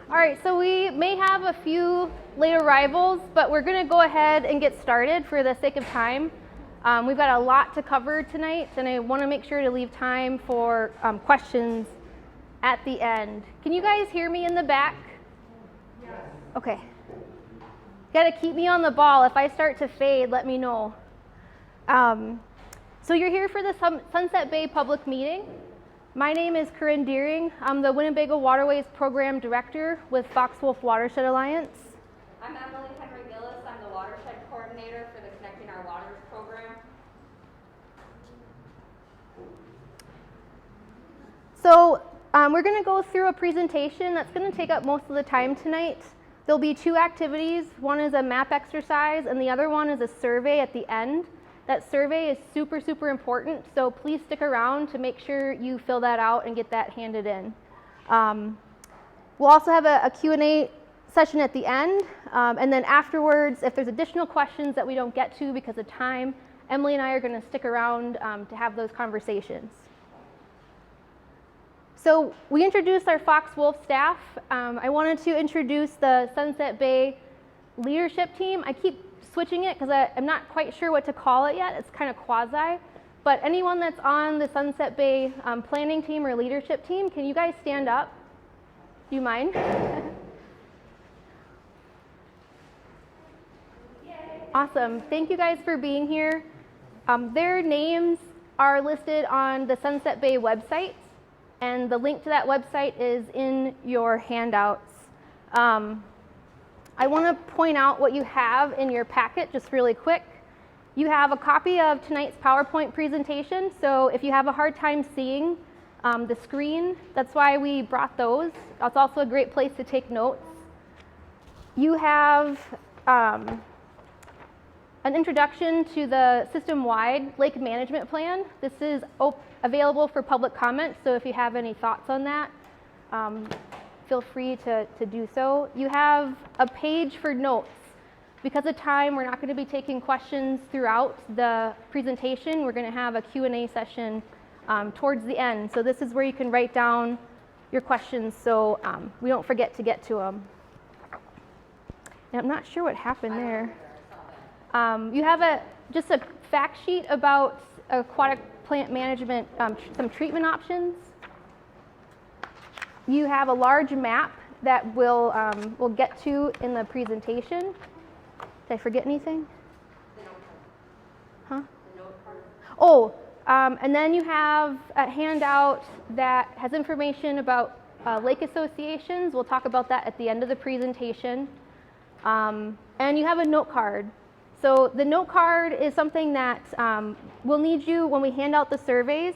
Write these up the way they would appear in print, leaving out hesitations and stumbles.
All right, so we may have a few late arrivals, but we're going to go ahead and get started for the sake of time. We've got a lot to cover tonight, and I want to make sure to leave time for questions at the end. Can you guys hear me in the back? Yes. Okay. Got to keep me on the ball. If I start to fade, let me know. So you're here for the Sunset Bay public meeting. My name is Corinne Deering. I'm the Winnebago Waterways Program Director with Fox-Wolf Watershed Alliance. I'm Emily Henry-Gillis. I'm the Watershed Coordinator for the Connecting Our Waters program. So we're going to go through a presentation that's going to take up most of the time tonight. There'll be two activities. One is a map exercise, and the other one is a survey at the end. That survey is super, super important, so please stick around to make sure you fill that out and get that handed in. We'll also have a Q&A session at the end, and then afterwards, if there's additional questions that we don't get to because of time, Emily and I are going to stick around to have those conversations. So we introduced our Fox-Wolf staff. I wanted to introduce the Sunset Bay leadership team. I keep switching it because I'm not quite sure what to call it yet. It's kind of quasi. But anyone that's on the Sunset Bay planning team or leadership team, can you guys stand up? Do you mind? Awesome. Thank you guys for being here. Their names are listed on the Sunset Bay website, and the link to that website is in your handouts. I want to point out what you have in your packet just really quick. You have a copy of tonight's PowerPoint presentation, so if you have a hard time seeing the screen, that's why we brought those. It's also a great place to take notes. You have an introduction to the system-wide lake management plan. This is available for public comment, so if you have any thoughts on that, feel free to do so. You have a page for notes. Because of time, we're not going to be taking questions throughout the presentation. We're going to have a Q&A session towards the end. So this is where you can write down your questions so we don't forget to get to them. And I'm not sure what happened there. You have just a fact sheet about aquatic plant management, some treatment options. You have a large map that we'll get to in the presentation. Did I forget anything? The note Huh? card. The note card. Oh, and then you have a handout that has information about lake associations. We'll talk about that at the end of the presentation. And you have a note card. So the note card is something that we'll need you, when we hand out the surveys,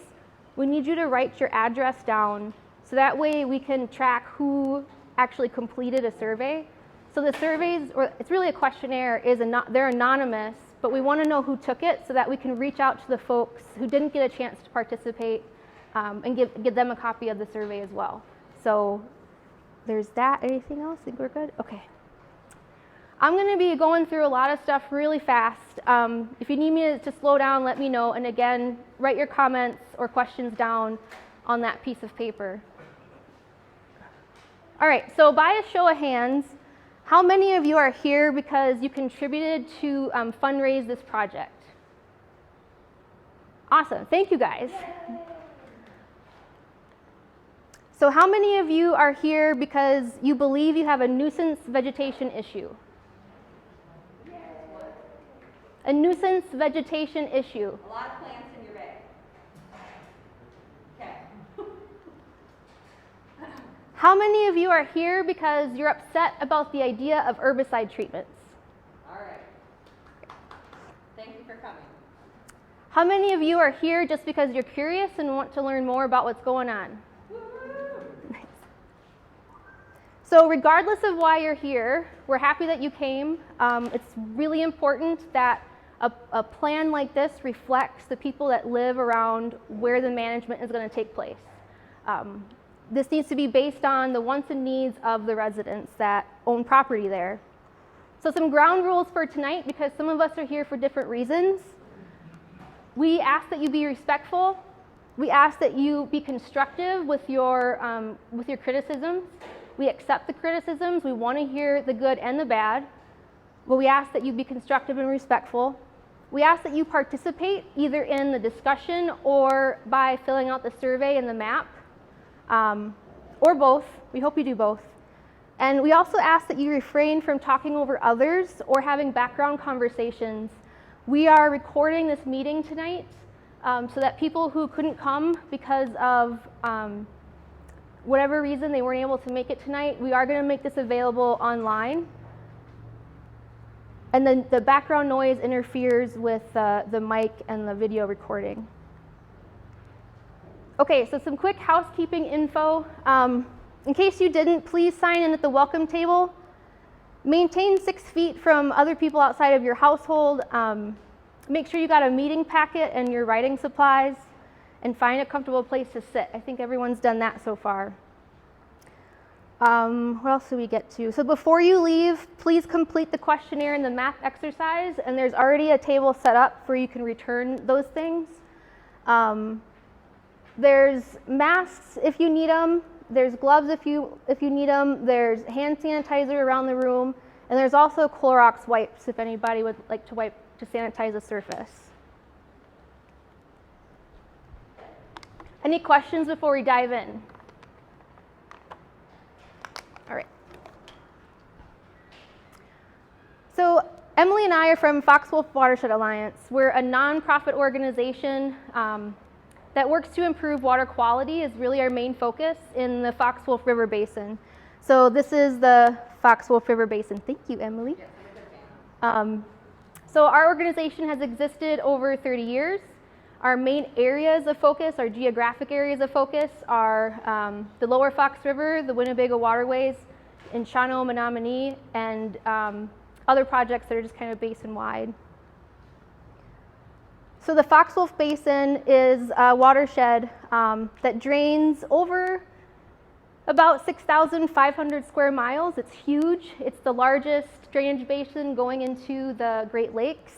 we need you to write your address down. So that way we can track who actually completed a survey. So the surveys, or it's really a questionnaire, they're anonymous, but we want to know who took it so that we can reach out to the folks who didn't get a chance to participate and give them a copy of the survey as well. So there's that. Anything else? Think we're good? Okay. I'm going to be going through a lot of stuff really fast. If you need me to slow down, let me know. And again, write your comments or questions down on that piece of paper. All right, so by a show of hands, how many of you are here because you contributed to fundraise this project? Awesome, thank you guys. So how many of you are here because you believe you have a nuisance vegetation issue? A nuisance vegetation issue. A lot of plants in your bag. Okay. How many of you are here because you're upset about the idea of herbicide treatments? All right. Thank you for coming. How many of you are here just because you're curious and want to learn more about what's going on? Nice. So regardless of why you're here, we're happy that you came. It's really important that a plan like this reflects the people that live around where the management is going to take place. This needs to be based on the wants and needs of the residents that own property there. So some ground rules for tonight, because some of us are here for different reasons. We ask that you be respectful. We ask that you be constructive with your criticisms. We accept the criticisms. We want to hear the good and the bad. But we ask that you be constructive and respectful. We ask that you participate either in the discussion or by filling out the survey and the map, or both. We hope you do both. And we also ask that you refrain from talking over others or having background conversations. We are recording this meeting tonight so that people who couldn't come because of whatever reason they weren't able to make it tonight, we are going to make this available online. And then the background noise interferes with the mic and the video recording. Okay, so some quick housekeeping info. In case you didn't, please sign in at the welcome table. Maintain 6 feet from other people outside of your household. Make sure you got a meeting packet and your writing supplies, and find a comfortable place to sit. I think everyone's done that so far. What else do we get to? So before you leave, please complete the questionnaire and the math exercise, and there's already a table set up where you can return those things. There's masks if you need them. There's gloves if you need them. There's hand sanitizer around the room, and there's also Clorox wipes if anybody would like to wipe to sanitize the surface. Any questions before we dive in? All right. So Emily and I are from Foxwolf Watershed Alliance. We're a nonprofit organization that works to improve water quality, is really our main focus in the Foxwolf River Basin. So this is the Foxwolf River Basin. Thank you, Emily. So our organization has existed over 30 years. Our main areas of focus, our geographic areas of focus, are the Lower Fox River, the Winnebago waterways, in Shawano, Menominee, and other projects that are just kind of basin-wide. So the Foxwolf Basin is a watershed that drains over about 6,500 square miles. It's huge. It's the largest drainage basin going into the Great Lakes.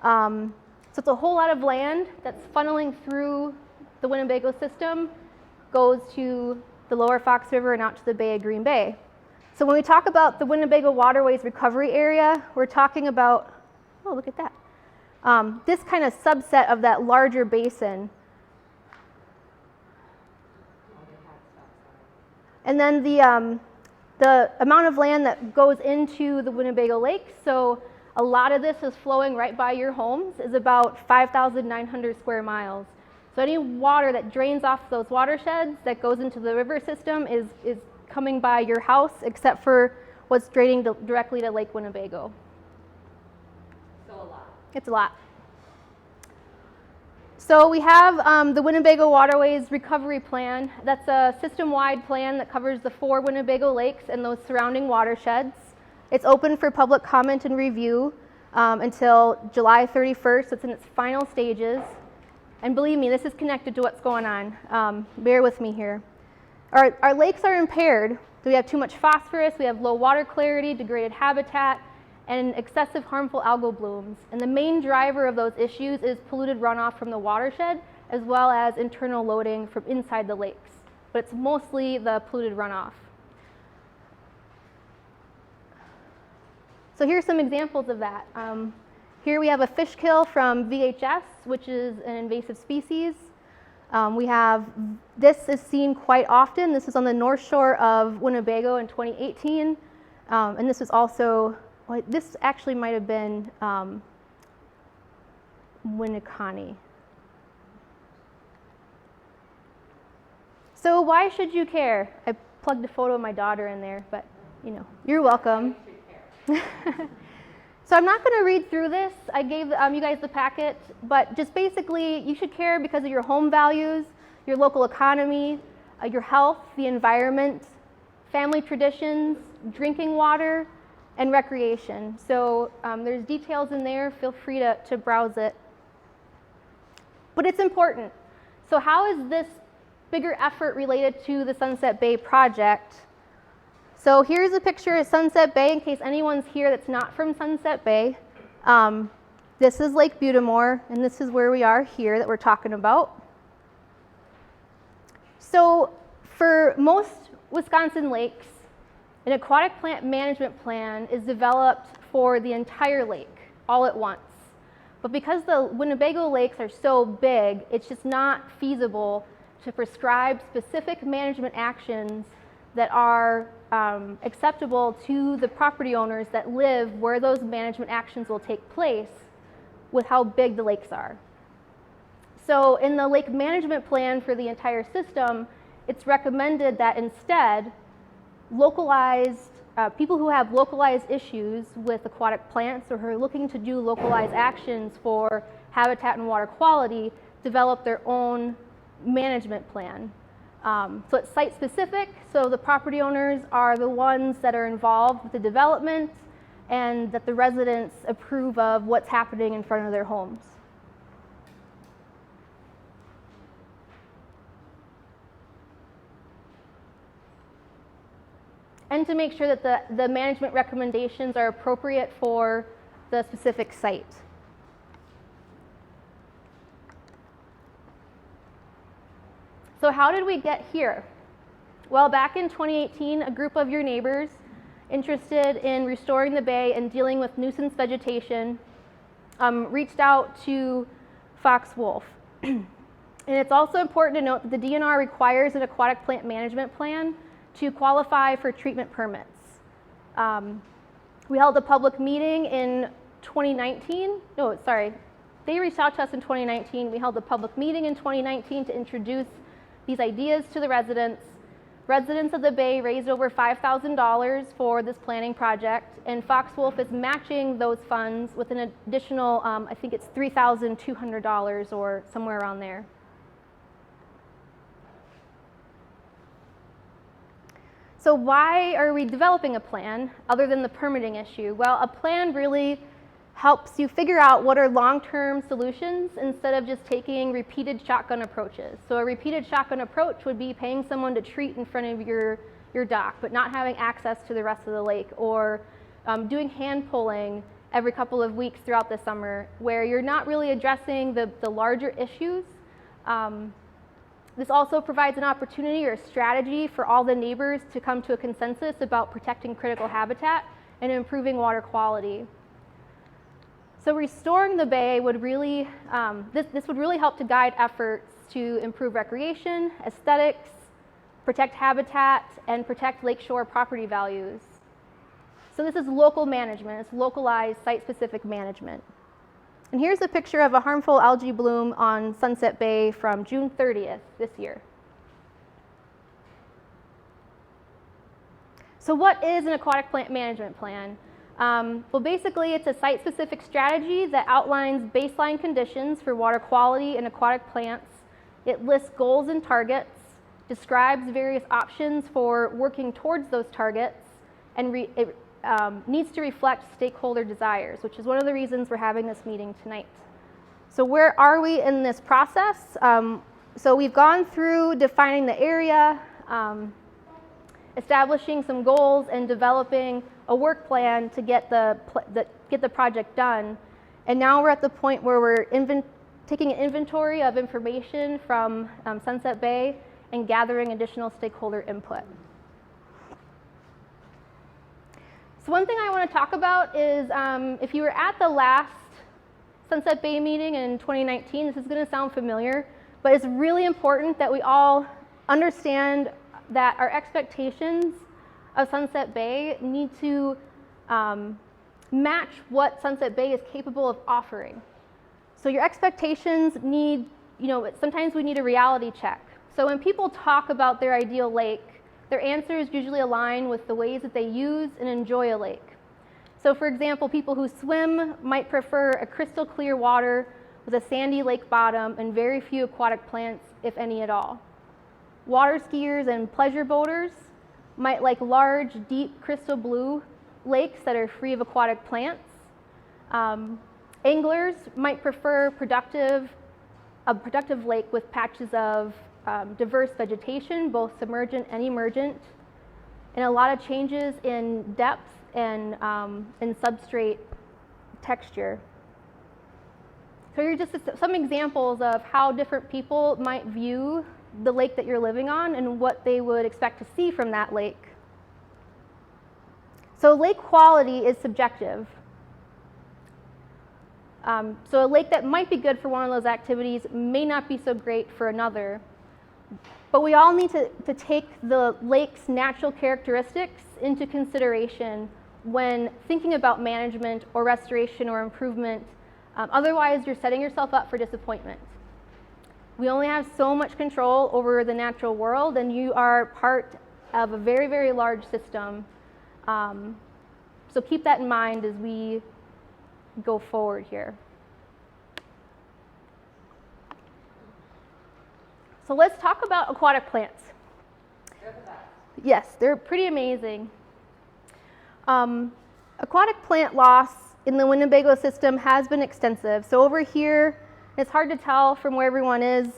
So it's a whole lot of land that's funneling through the Winnebago system, goes to the Lower Fox River and out to the Bay of Green Bay. So when we talk about the Winnebago Waterways Recovery Area, we're talking about, oh, look at that. This kind of subset of that larger basin. And then the amount of land that goes into the Winnebago Lakes, so a lot of this is flowing right by your homes, is about 5,900 square miles. So any water that drains off those watersheds that goes into the river system is coming by your house, except for what's draining directly to Lake Winnebago. So a lot. It's a lot. So we have the Winnebago Waterways Recovery Plan. That's a system-wide plan that covers the 4 Winnebago lakes and those surrounding watersheds. It's open for public comment and review until July 31st. It's in its final stages. And believe me, this is connected to what's going on. Bear with me here. Our lakes are impaired. We have too much phosphorus, we have low water clarity, degraded habitat, and excessive harmful algal blooms. And the main driver of those issues is polluted runoff from the watershed, as well as internal loading from inside the lakes. But it's mostly the polluted runoff. So here's some examples of that. Here we have a fish kill from VHS, which is an invasive species. This is seen quite often. This is on the north shore of Winnebago in 2018. And this was also, well, this actually might have been Winneconne. So why should you care? I plugged a photo of my daughter in there, but you know, you're welcome. So I'm not going to read through this. I gave you guys the packet, but just basically you should care because of your home values, your local economy, your health, the environment, family traditions, drinking water, and recreation. So there's details in there. Feel free to browse it. But it's important. So how is this bigger effort related to the Sunset Bay project? So here's a picture of Sunset Bay in case anyone's here that's not from Sunset Bay. This is Lake Butamore, and this is where we are here that we're talking about. So for most Wisconsin lakes, An aquatic plant management plan is developed for the entire lake all at once. But because the Winnebago lakes are so big, it's just not feasible to prescribe specific management actions that are acceptable to the property owners that live where those management actions will take place with how big the lakes are. So in the lake management plan for the entire system, it's recommended that instead, people who have localized issues with aquatic plants or who are looking to do localized actions for habitat and water quality develop their own management plan. So it's site specific, so the property owners are the ones that are involved with the development and that the residents approve of what's happening in front of their homes. And to make sure that the management recommendations are appropriate for the specific site. So how did we get here? Well, back in 2018, a group of your neighbors interested in restoring the bay and dealing with nuisance vegetation reached out to Fox Wolf. And it's also important to note that the DNR requires an aquatic plant management plan to qualify for treatment permits. We held a public meeting in 2019. No, sorry. They reached out to us in 2019. We held a public meeting in 2019 to introduce these ideas to the residents. Residents of the Bay raised over $5,000 for this planning project, and Fox Wolf is matching those funds with an additional, I think it's $3,200 or somewhere around there. So why are we developing a plan other than the permitting issue? Well, a plan really helps you figure out what are long-term solutions instead of just taking repeated shotgun approaches. So a repeated shotgun approach would be paying someone to treat in front of your dock, but not having access to the rest of the lake, or doing hand pulling every couple of weeks throughout the summer, where you're not really addressing the larger issues. This also provides an opportunity or a strategy for all the neighbors to come to a consensus about protecting critical habitat and improving water quality. So restoring the bay would really, this would really help to guide efforts to improve recreation, aesthetics, protect habitat, and protect lakeshore property values. So this is local management, it's localized site-specific management. And here's a picture of a harmful algae bloom on Sunset Bay from June 30th this year. So what is an aquatic plant management plan? Well, basically, it's a site-specific strategy that outlines baseline conditions for water quality in aquatic plants. It lists goals and targets, describes various options for working towards those targets, and it needs to reflect stakeholder desires, which is one of the reasons we're having this meeting tonight. So where are we in this process? So we've gone through defining the area, establishing some goals, and developing a work plan to get the project done. And now we're at the point where we're taking an inventory of information from Sunset Bay and gathering additional stakeholder input. So one thing I want to talk about is if you were at the last Sunset Bay meeting in 2019, this is going to sound familiar, but it's really important that we all understand that our expectations of Sunset Bay need to match what Sunset Bay is capable of offering. So your expectations need, sometimes we need a reality check. So when people talk about their ideal lake, their answers usually align with the ways that they use and enjoy a lake. So for example, people who swim might prefer a crystal clear water with a sandy lake bottom and very few aquatic plants, if any at all. Water skiers and pleasure boaters might like large, deep, crystal blue lakes that are free of aquatic plants. Anglers might prefer a productive lake with patches of diverse vegetation, both submergent and emergent, and a lot of changes in depth and in substrate texture. So here are just some examples of how different people might view the lake that you're living on and what they would expect to see from that lake. So lake quality is subjective. So a lake that might be good for one of those activities may not be so great for another. But we all need to take the lake's natural characteristics into consideration when thinking about management or restoration or improvement. Otherwise, you're setting yourself up for disappointment. We only have so much control over the natural world, and you are part of a very, very large system. So keep that in mind as we go forward here. So let's talk about aquatic plants. They're the best. Yes, they're pretty amazing. Aquatic plant loss in the Winnebago system has been extensive. So over here, it's hard to tell from where everyone is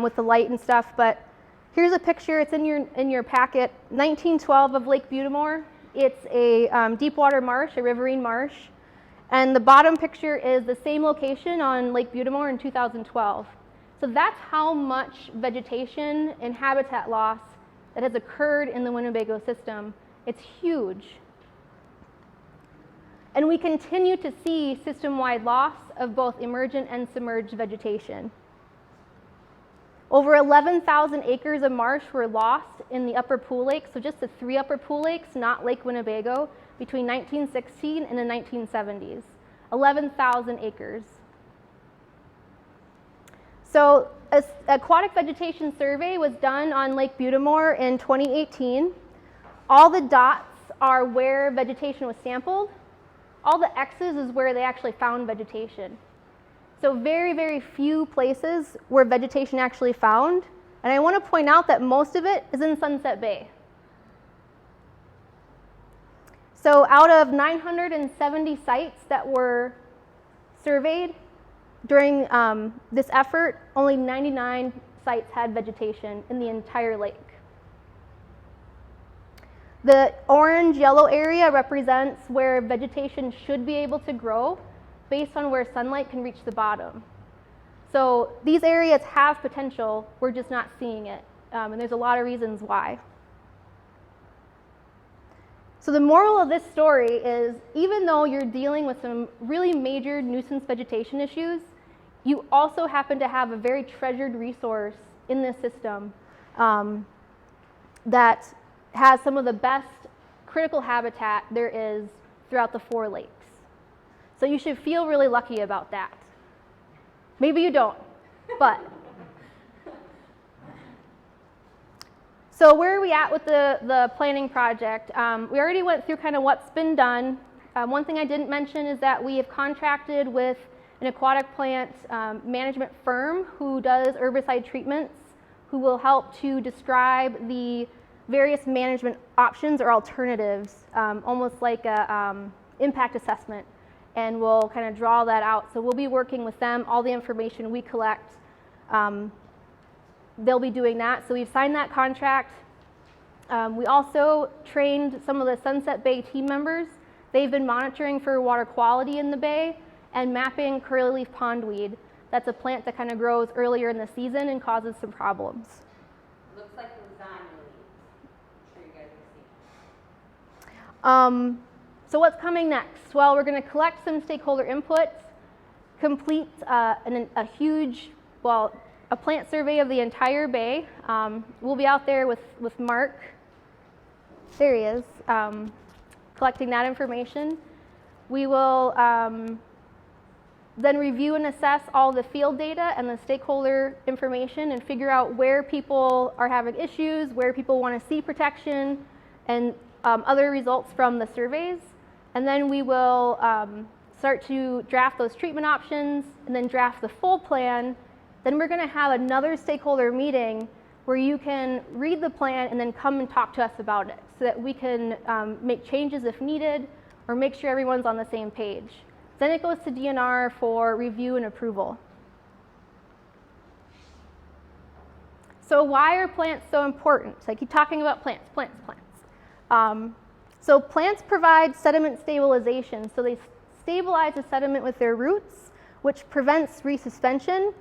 with the light and stuff, but here's a picture. It's in your packet. 1912 of Lake Butamore. It's a deep water marsh, a riverine marsh. And the bottom picture is the same location on Lake Butamore in 2012. So that's how much vegetation and habitat loss that has occurred in the Winnebago system. It's huge. And we continue to see system-wide loss of both emergent and submerged vegetation. Over 11,000 acres of marsh were lost in the upper pool lakes, so just the 3 upper pool lakes, not Lake Winnebago, between 1916 and the 1970s. 11,000 acres. So an aquatic vegetation survey was done on Lake Butamore in 2018. All the dots are where vegetation was sampled. All the X's is where they actually found vegetation. So very, very few places where vegetation actually found. And I want to point out that most of it is in Sunset Bay. So out of 970 sites that were surveyed during this effort, only 99 sites had vegetation in the entire lake. The orange-yellow area represents where vegetation should be able to grow based on where sunlight can reach the bottom. So these areas have potential, we're just not seeing it, and there's a lot of reasons why. So the moral of this story is, even though you're dealing with some really major nuisance vegetation issues, you also happen to have a very treasured resource in this system that has some of the best critical habitat there is throughout the 4 lakes. So you should feel really lucky about that. Maybe you don't, but. So where are we at with the planning project? We already went through kind of what's been done. One thing I didn't mention is that we have contracted with an aquatic plant management firm who does herbicide treatments, who will help to describe the various management options or alternatives, almost like a impact assessment, and we'll kind of draw that out. So we'll be working with them. All the information we collect, they'll be doing that. So we've signed that contract. We also trained some of the Sunset Bay team members. They've been monitoring for water quality in the bay and mapping curly leaf pondweed. That's a plant that kind of grows earlier in the season and causes some problems. Looks like lasagna leaves. I'm sure you guys can see. So what's coming next? Well, we're going to collect some stakeholder inputs, complete a huge, a plant survey of the entire bay. We'll be out there with Mark. There he is, collecting that information. We will then review and assess all the field data and the stakeholder information and figure out where people are having issues, where people want to see protection, and other results from the surveys. And then we will start to draft those treatment options and then draft the full plan. Then we're going to have another stakeholder meeting where you can read the plan and then come and talk to us about it so that we can make changes if needed or make sure everyone's on the same page. Then it goes to DNR for review and approval. So why are plants so important? So I keep talking about plants, plants, plants. So plants provide sediment stabilization. So they stabilize the sediment with their roots, which prevents resuspension,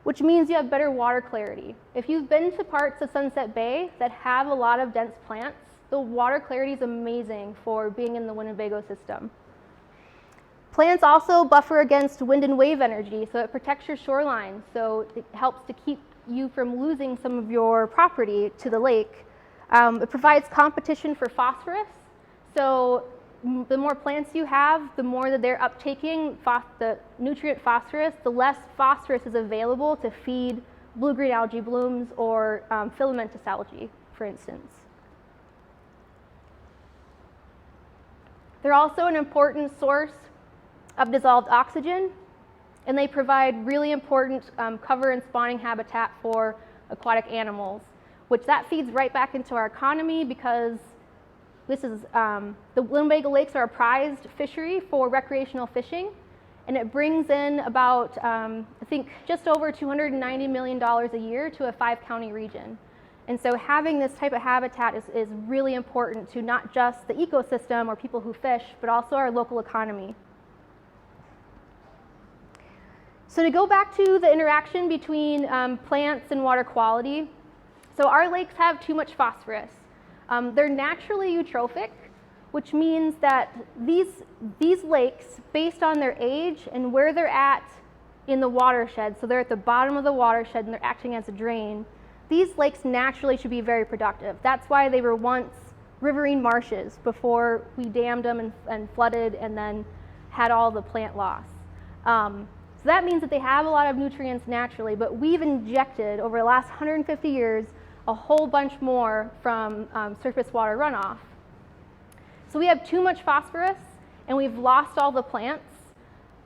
which means you have better water clarity. If you've been to parts of Sunset Bay that have a lot of dense plants, The water clarity is amazing for being in the Winnebago system. Plants also buffer against wind and wave energy, so it protects your shoreline. So it helps to keep you from losing some of your property to the lake. It provides competition for phosphorus. So the more plants you have, the more that they're uptaking the nutrient phosphorus, the less phosphorus is available to feed blue-green algae blooms or filamentous algae, for instance. They're also an important source of dissolved oxygen, and they provide really important cover and spawning habitat for aquatic animals, which that feeds right back into our economy because this is, the Winnebago Lakes are a prized fishery for recreational fishing, and it brings in about, I think, just over $290 million a year to a 5-county region. And so having this type of habitat is really important to not just the ecosystem or people who fish, but also our local economy. So to go back to the interaction between plants and water quality, so our lakes have too much phosphorus. They're naturally eutrophic, which means that these lakes, based on their age and where they're at in the watershed, so they're at the bottom of the watershed and they're acting as a drain, these lakes naturally should be very productive. That's why they were once riverine marshes before we dammed them and flooded and then had all the plant loss. So that means that they have a lot of nutrients naturally, but we've injected over the last 150 years a whole bunch more from surface water runoff. So we have too much phosphorus and we've lost all the plants.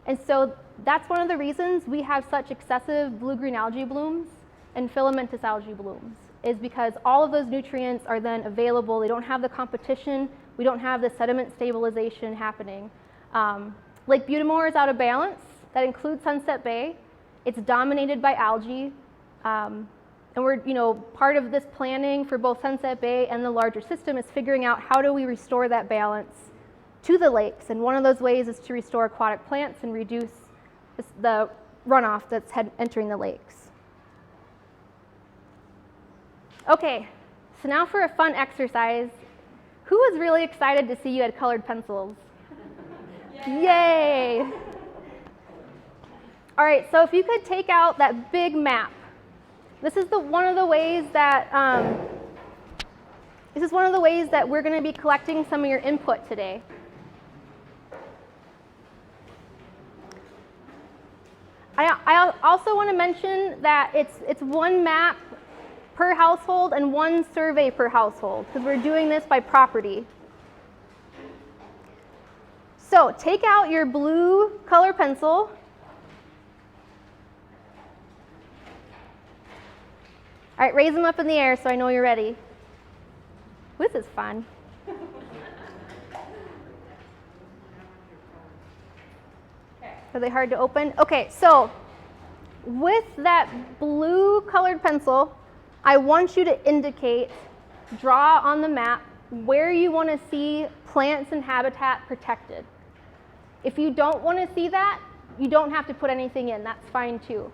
And so that's one of the reasons we have such excessive blue-green algae blooms and filamentous algae blooms, is because all of those nutrients are then available. They don't have the competition. We don't have the sediment stabilization happening. Lake Butamore is out of balance. That includes Sunset Bay. It's dominated by algae. And we're, part of this planning for both Sunset Bay and the larger system is figuring out how do we restore that balance to the lakes. And one of those ways is to restore aquatic plants and reduce the runoff that's entering the lakes. Okay, so now for a fun exercise. Who was really excited to see you had colored pencils? Yay! All right, so if you could take out that big map. This is one of the ways that we're going to be collecting some of your input today. I also want to mention that it's one map per household and one survey per household because we're doing this by property. So take out your blue color pencil. All right, raise them up in the air so I know you're ready. This is fun. Are they hard to open? Okay, so with that blue colored pencil, I want you to indicate, draw on the map, where you want to see plants and habitat protected. If you don't want to see that, you don't have to put anything in. That's fine too.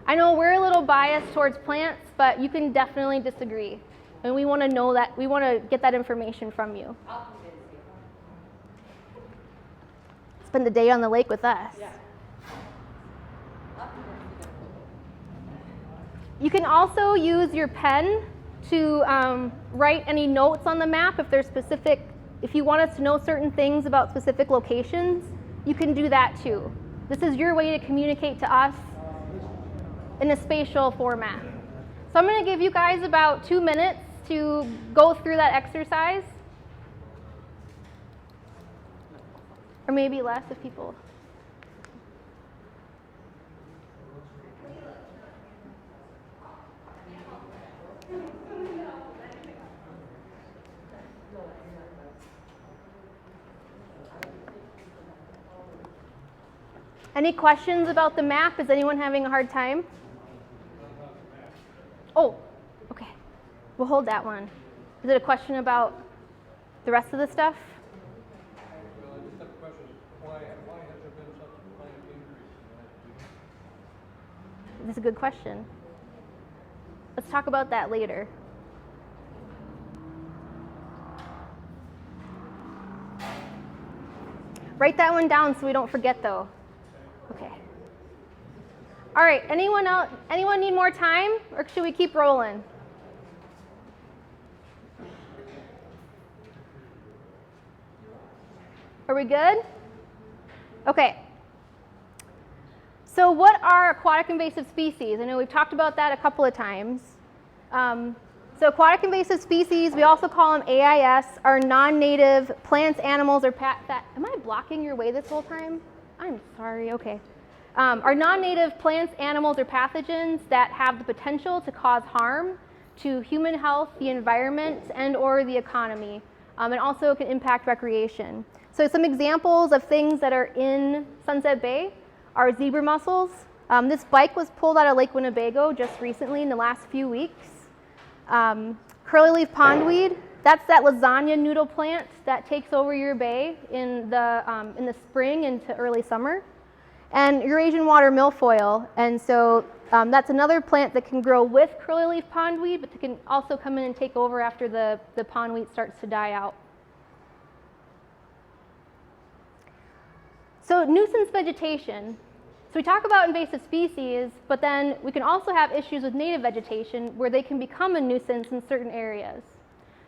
I know we're a little biased towards plants, but you can definitely disagree. And we want to know that, we want to get that information from you. Spend a day on the lake with us. Yeah. You can also use your pen to write any notes on the map if you want us to know certain things about specific locations, you can do that too. This is your way to communicate to us in a spatial format. So I'm going to give you guys about 2 minutes to go through that exercise. Or maybe less if people... Any questions about the map? Is anyone having a hard time? Oh, okay. We'll hold that one. Is it a question about the rest of the stuff? Well, I just have a question. Why has there been such a plant increase in That's a good question. Let's talk about that later. Write that one down so we don't forget though. Okay. All right, anyone else? Anyone need more time or should we keep rolling? Are we good? Okay. So what are aquatic invasive species? I know we've talked about that a couple of times. So aquatic invasive species, we also call them AIS, are non-native plants, animals, or am I blocking your way this whole time? I'm sorry, okay. Are non-native plants, animals, or pathogens that have the potential to cause harm to human health, the environment, and or the economy, and also can impact recreation. So some examples of things that are in Sunset Bay are zebra mussels. This bike was pulled out of Lake Winnebago just recently in the last few weeks. Curly leaf pondweed, that's that lasagna noodle plant that takes over your bay in the spring into early summer. And Eurasian water milfoil, and so that's another plant that can grow with curly leaf pondweed, but it can also come in and take over after the pondweed starts to die out. So nuisance vegetation. So we talk about invasive species, but then we can also have issues with native vegetation where they can become a nuisance in certain areas.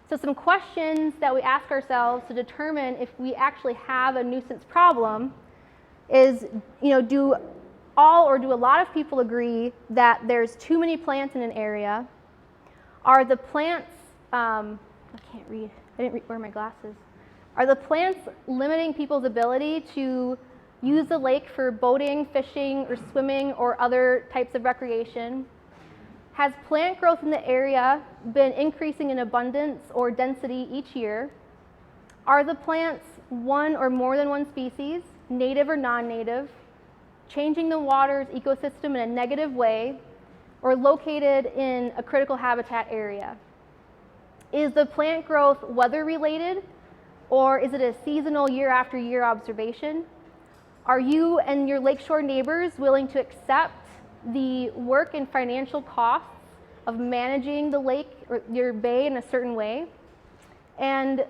So some questions that we ask ourselves to determine if we actually have a nuisance problem is, do all or do a lot of people agree that there's too many plants in an area? Are the plants, I can't read, I didn't wear my glasses. Are the plants limiting people's ability to use the lake for boating, fishing, or swimming, or other types of recreation? Has plant growth in the area been increasing in abundance or density each year? Are the plants one or more than one species, native or non-native, changing the water's ecosystem in a negative way, or located in a critical habitat area? Is the plant growth weather related, or is it a seasonal year after year observation? Are you and your lakeshore neighbors willing to accept the work and financial costs of managing the lake or your bay in a certain way? And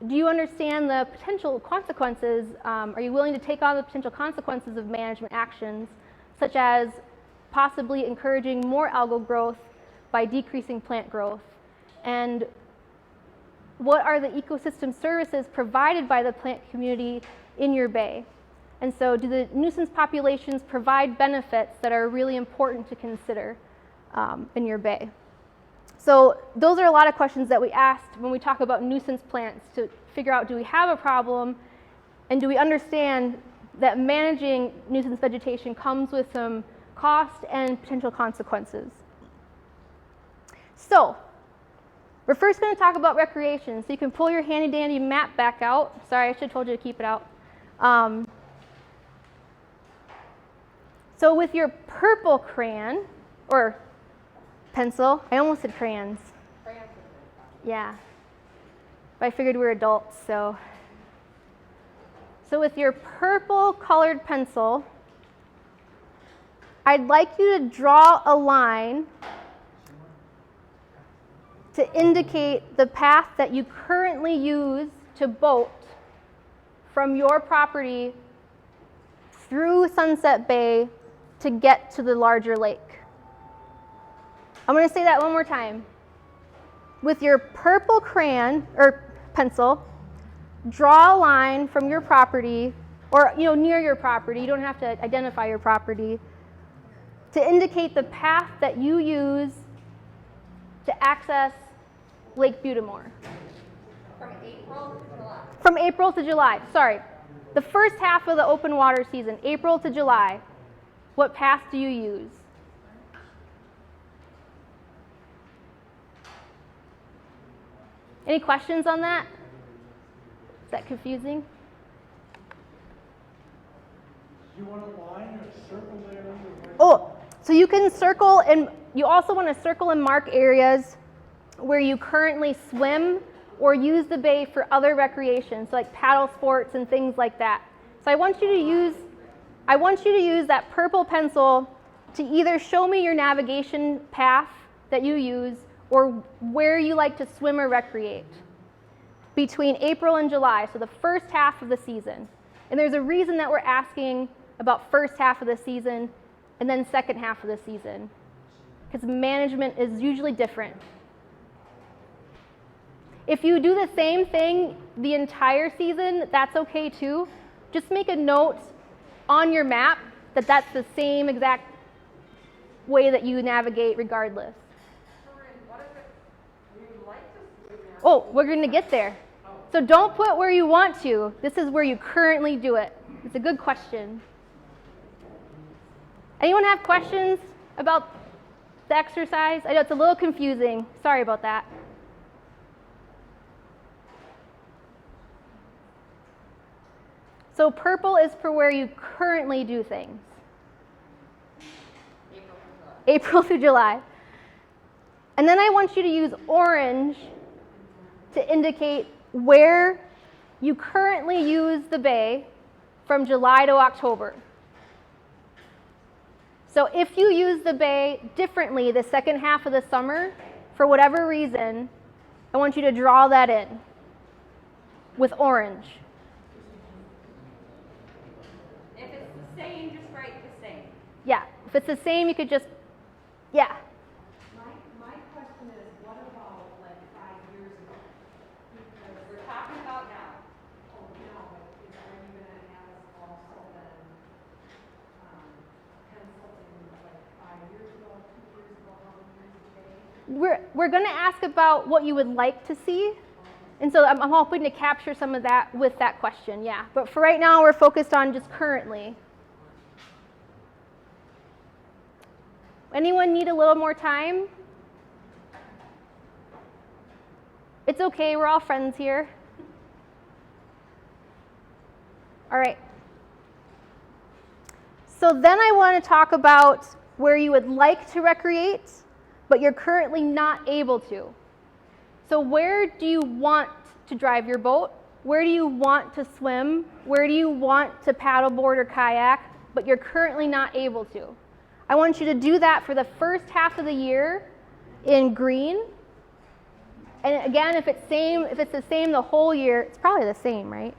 do you understand the potential consequences? Are you willing to take on the potential consequences of management actions, such as possibly encouraging more algal growth by decreasing plant growth? And what are the ecosystem services provided by the plant community in your bay? And so do the nuisance populations provide benefits that are really important to consider in your bay? So those are a lot of questions that we asked when we talk about nuisance plants to figure out, do we have a problem, and do we understand that managing nuisance vegetation comes with some cost and potential consequences? So we're first going to talk about recreation. So you can pull your handy dandy map back out. Sorry, I should have told you to keep it out. So with your purple crayon, or pencil, I almost said crayons. Yeah, but I figured we were adults, so. So with your purple colored pencil, I'd like you to draw a line to indicate the path that you currently use to boat from your property through Sunset Bay to get to the larger lake. I'm going to say that one more time. With your purple crayon or pencil, draw a line from your property, or near your property. You don't have to identify your property, to indicate the path that you use to access Lake Butamore. From April to July. From April to July. Sorry, the first half of the open water season, April to July. What path do you use? Any questions on that? Is that confusing? Do you want a line or circle there? Oh, so you can circle, and you also want to circle and mark areas where you currently swim or use the bay for other recreation, so like paddle sports and things like that. So I want you to use that purple pencil to either show me your navigation path that you use or where you like to swim or recreate between April and July, so the first half of the season. And there's a reason that we're asking about first half of the season and then second half of the season, because management is usually different. If you do the same thing the entire season, that's okay too. Just make a note on your map that that's the same exact way that you navigate regardless. Oh, we're going to get there. So don't put where you want to. This is where you currently do it. It's a good question. Anyone have questions about the exercise? I know it's a little confusing. Sorry about that. So purple is for where you currently do things. April through July. And then I want you to use orange to indicate where you currently use the bay from July to October. So if you use the bay differently the second half of the summer, for whatever reason, I want you to draw that in with orange. If it's the same, just write the same. Yeah, if it's the same, you could just, yeah. My question is, what about like 5 years ago? Because We're talking about now. oh no, but are you gonna have us also then pencil in like 5 years ago, 2 years ago, how many years ago? We're going to ask about what you would like to see. And so I'm hoping to capture some of that with that question, yeah. But for right now, we're focused on just currently. Anyone need a little more time? It's okay, we're all friends here. All right. So then I want to talk about where you would like to recreate, but you're currently not able to. So where do you want to drive your boat? Where do you want to swim? Where do you want to paddleboard or kayak, but you're currently not able to? I want you to do that for the first half of the year in green. And again, if it's the same the whole year, it's probably the same, right?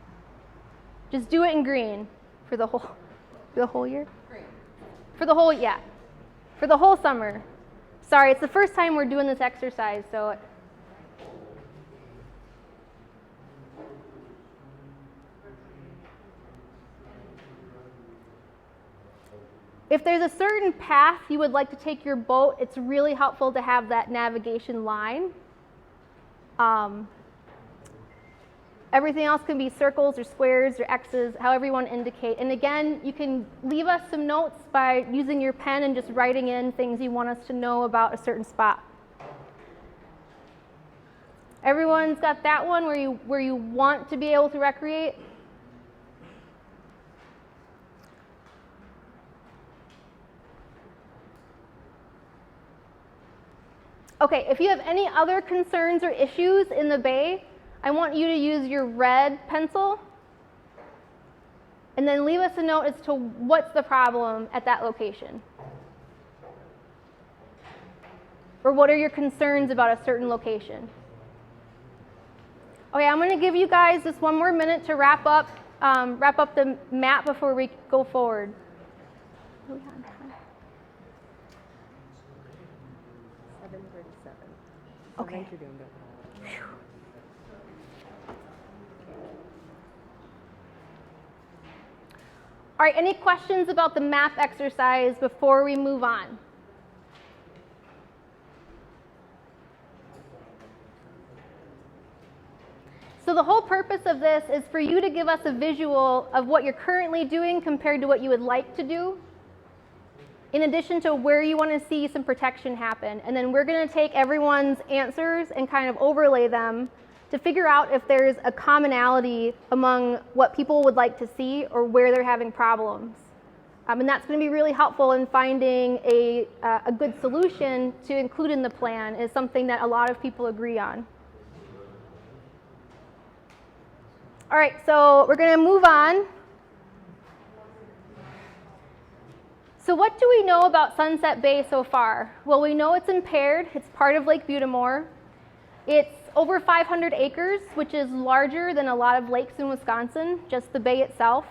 Just do it in green for the whole year? Green. For the whole summer. Sorry, it's the first time we're doing this exercise, so. If there's a certain path you would like to take your boat, it's really helpful to have that navigation line. Everything else can be circles or squares or X's, however you want to indicate. And again, you can leave us some notes by using your pen and just writing in things you want us to know about a certain spot. Everyone's got that one where you want to be able to recreate? Okay, if you have any other concerns or issues in the bay, I want you to use your red pencil and then leave us a note as to what's the problem at that location. Or what are your concerns about a certain location? Okay, I'm going to give you guys just one more minute to wrap up the map before we go forward. Okay. All right, any questions about the map exercise before we move on? So the whole purpose of this is for you to give us a visual of what you're currently doing compared to what you would like to do, in addition to where you want to see some protection happen. And then we're going to take everyone's answers and kind of overlay them to figure out if there's a commonality among what people would like to see or where they're having problems. And that's going to be really helpful in finding a good solution to include in the plan, is something that a lot of people agree on. All right, so we're going to move on. So what do we know about Sunset Bay so far? Well, we know it's impaired. It's part of Lake Butimore. It's over 500 acres, which is larger than a lot of lakes in Wisconsin, just the bay itself.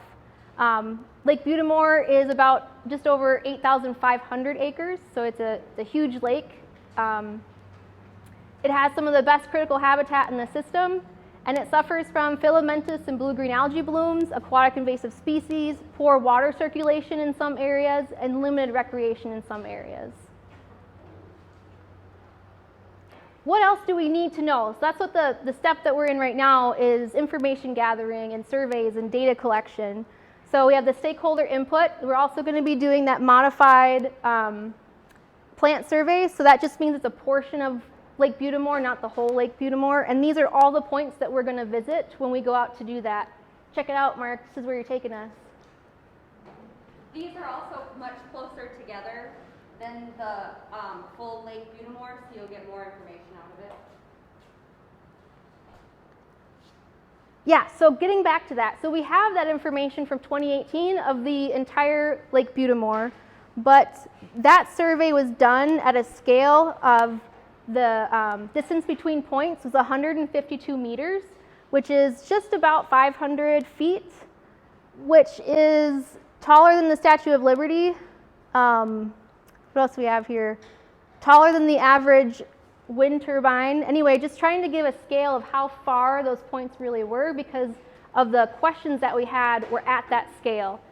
Lake Butimore is about just over 8,500 acres, so it's a huge lake. It has some of the best critical habitat in the system, and it suffers from filamentous and blue-green algae blooms, aquatic invasive species, poor water circulation in some areas, and limited recreation in some areas. What else do we need to know? So that's what the step that we're in right now is information gathering and surveys and data collection. So we have the stakeholder input. We're also going to be doing that modified plant survey. So that just means it's a portion of Lake Butimore, not the whole Lake Butimore. And these are all the points that we're going to visit when we go out to do that. Check it out, Mark. This is where you're taking us. These are also much closer together than the full Lake Butimore, so you'll get more information out of it. Yeah, so getting back to that. So we have that information from 2018 of the entire Lake Butimore, but that survey was done at a scale of the distance between points was 152 meters, which is just about 500 feet, which is taller than the Statue of Liberty. What else do we have here? Taller than the average wind turbine. Anyway, just trying to give a scale of how far those points really were because of the questions that we had were at that scale.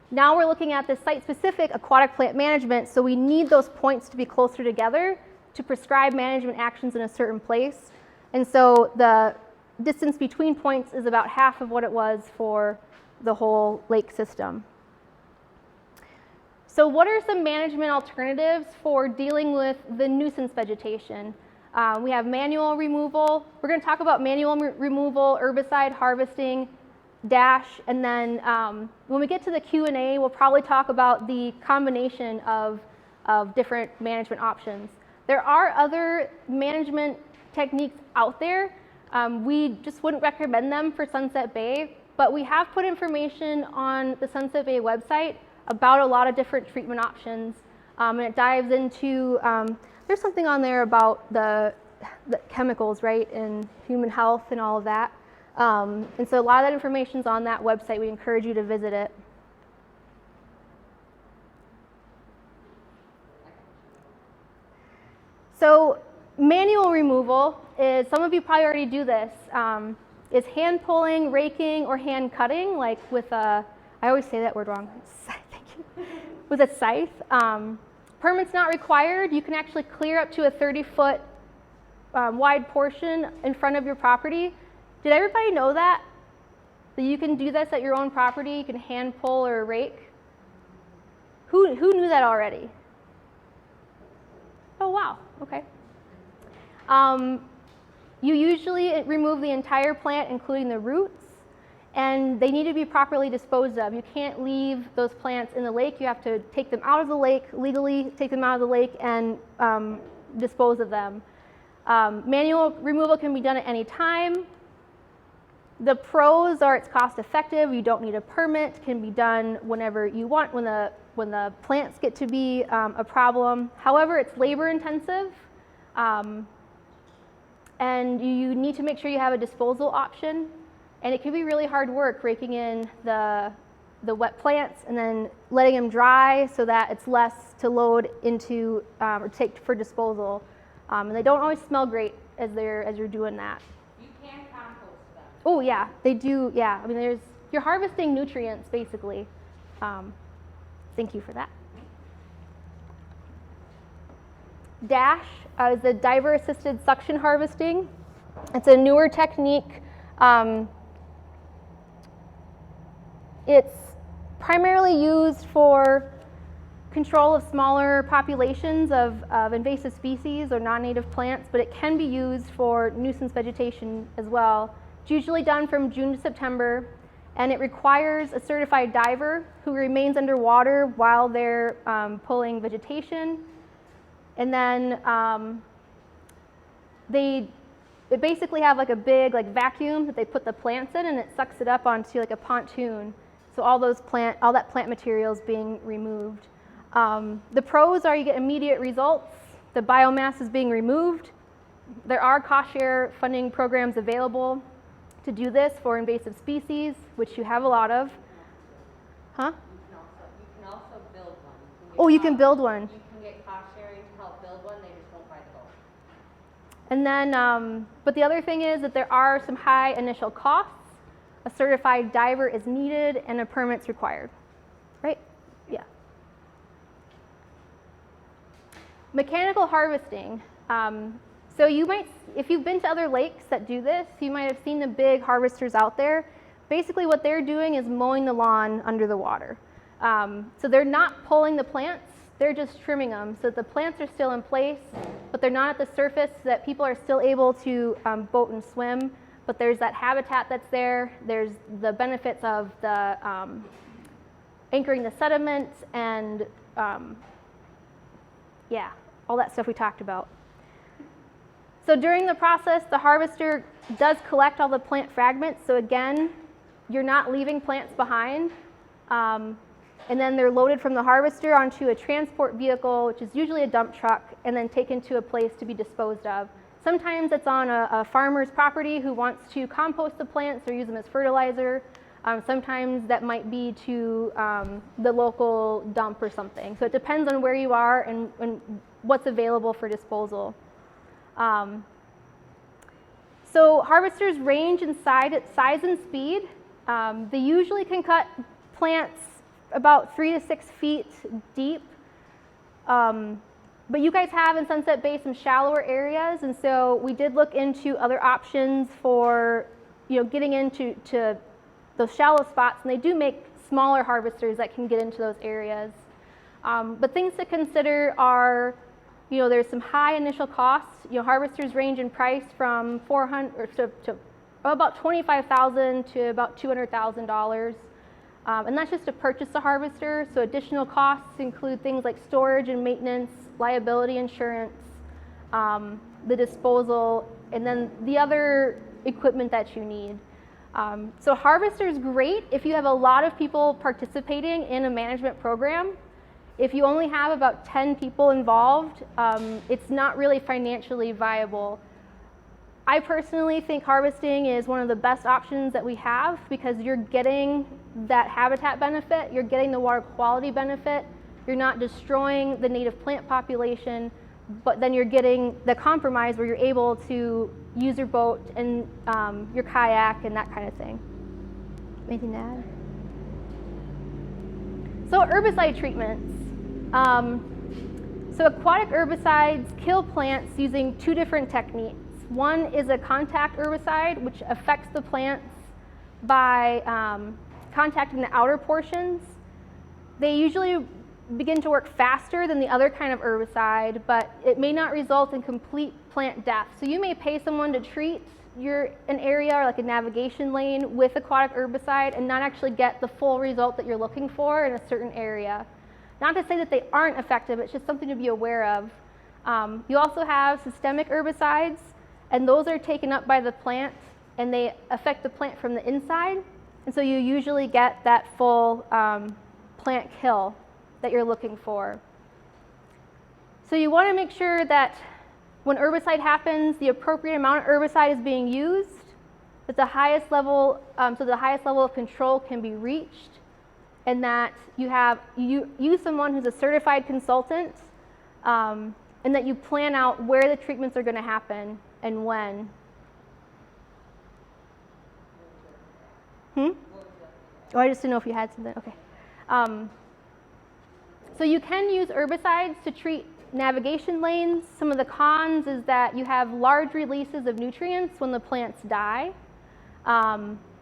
Now we're looking at the site-specific aquatic plant management, so we need those points to be closer together to prescribe management actions in a certain place. And so the distance between points is about half of what it was for the whole lake system. So what are some management alternatives for dealing with the nuisance vegetation? We have manual removal. We're going to talk about manual removal, herbicide harvesting, dash, and then when we get to the Q&A, we'll probably talk about the combination of different management options. There are other management techniques out there. We just wouldn't recommend them for Sunset Bay, but we have put information on the Sunset Bay website about a lot of different treatment options, and it dives into, there's something on there about the chemicals, right, and human health and all of that. And so a lot of that information is on that website. We encourage you to visit it. So manual removal is, some of you probably already do this, is hand pulling, raking, or hand cutting, like with a, I always say that word wrong, with a scythe. Permit's not required. You can actually clear up to a 30-foot wide portion in front of your property. Did everybody know that? That you can do this at your own property? You can hand pull or rake? Who knew that already? Oh, wow. Okay. You usually remove the entire plant, including the roots, and they need to be properly disposed of. You can't leave those plants in the lake. You have to take them out of the lake, legally take them out of the lake and dispose of them. Manual removal can be done at any time. The pros are it's cost effective. You don't need a permit. It can be done whenever you want, when the plants get to be a problem. However, it's labor intensive. And you need to make sure you have a disposal option. And it can be really hard work raking in the wet plants and then letting them dry so that it's less to load into or take for disposal. And they don't always smell great as you're doing that. You can compost them. Oh yeah, they do. Yeah, I mean, you're harvesting nutrients basically. Thank you for that. Dash is the diver-assisted suction harvesting. It's a newer technique. It's primarily used for control of smaller populations of invasive species or non-native plants, but it can be used for nuisance vegetation as well. It's usually done from June to September, and it requires a certified diver who remains underwater while they're pulling vegetation. And then they basically have like a big vacuum that they put the plants in, and it sucks it up onto like a pontoon. So all that plant material is being removed. The pros are you get immediate results. The biomass is being removed. There are cost share funding programs available to do this for invasive species, which you have a lot of. Huh? You can also build one. Oh, you can build one. You can get cost sharing to help build one, they just won't buy the boat. And then, but the other thing is that there are some high initial costs. A certified diver is needed and a permit's required, right? Yeah. Mechanical harvesting. So you might, if you've been to other lakes that do this, you might have seen the big harvesters out there. Basically what they're doing is mowing the lawn under the water. So they're not pulling the plants, they're just trimming them. So the plants are still in place, but they're not at the surface so that people are still able to boat and swim. But there's that habitat that's there. There's the benefits of the anchoring the sediment and yeah, all that stuff we talked about. So during the process, the harvester does collect all the plant fragments. So again, you're not leaving plants behind. And then they're loaded from the harvester onto a transport vehicle, which is usually a dump truck, and then taken to a place to be disposed of. Sometimes it's on a farmer's property who wants to compost the plants or use them as fertilizer. Sometimes that might be to the local dump or something. So it depends on where you are and what's available for disposal. So harvesters range in size and speed. They usually can cut plants about 3 to 6 feet deep. But you guys have in Sunset Bay some shallower areas, and so we did look into other options for getting into those shallow spots, and they do make smaller harvesters that can get into those areas. But things to consider are, there's some high initial costs. Harvesters range in price from $400 to about $25,000 to about $200,000. And that's just to purchase a harvester. So additional costs include things like storage and maintenance, liability insurance, the disposal, and then the other equipment that you need. So harvester is great if you have a lot of people participating in a management program. If you only have about 10 people involved, it's not really financially viable. I personally think harvesting is one of the best options that we have because you're getting that habitat benefit, you're getting the water quality benefit, you're not destroying the native plant population, but then you're getting the compromise where you're able to use your boat and your kayak and that kind of thing. Anything to add? So herbicide treatments. So aquatic herbicides kill plants using 2 different techniques. One is a contact herbicide, which affects the plants by contacting the outer portions. They usually begin to work faster than the other kind of herbicide, but it may not result in complete plant death. So you may pay someone to treat an area or like a navigation lane with aquatic herbicide and not actually get the full result that you're looking for in a certain area. Not to say that they aren't effective, it's just something to be aware of. You also have systemic herbicides, and those are taken up by the plant and they affect the plant from the inside. And so you usually get that full plant kill that you're looking for. So you want to make sure that when herbicide happens, the appropriate amount of herbicide is being used, that the highest level, so the highest level of control can be reached, and that you use someone who's a certified consultant, and that you plan out where the treatments are going to happen and when. Oh, I just didn't know if you had something. Okay. So you can use herbicides to treat navigation lanes. Some of the cons is that you have large releases of nutrients when the plants die.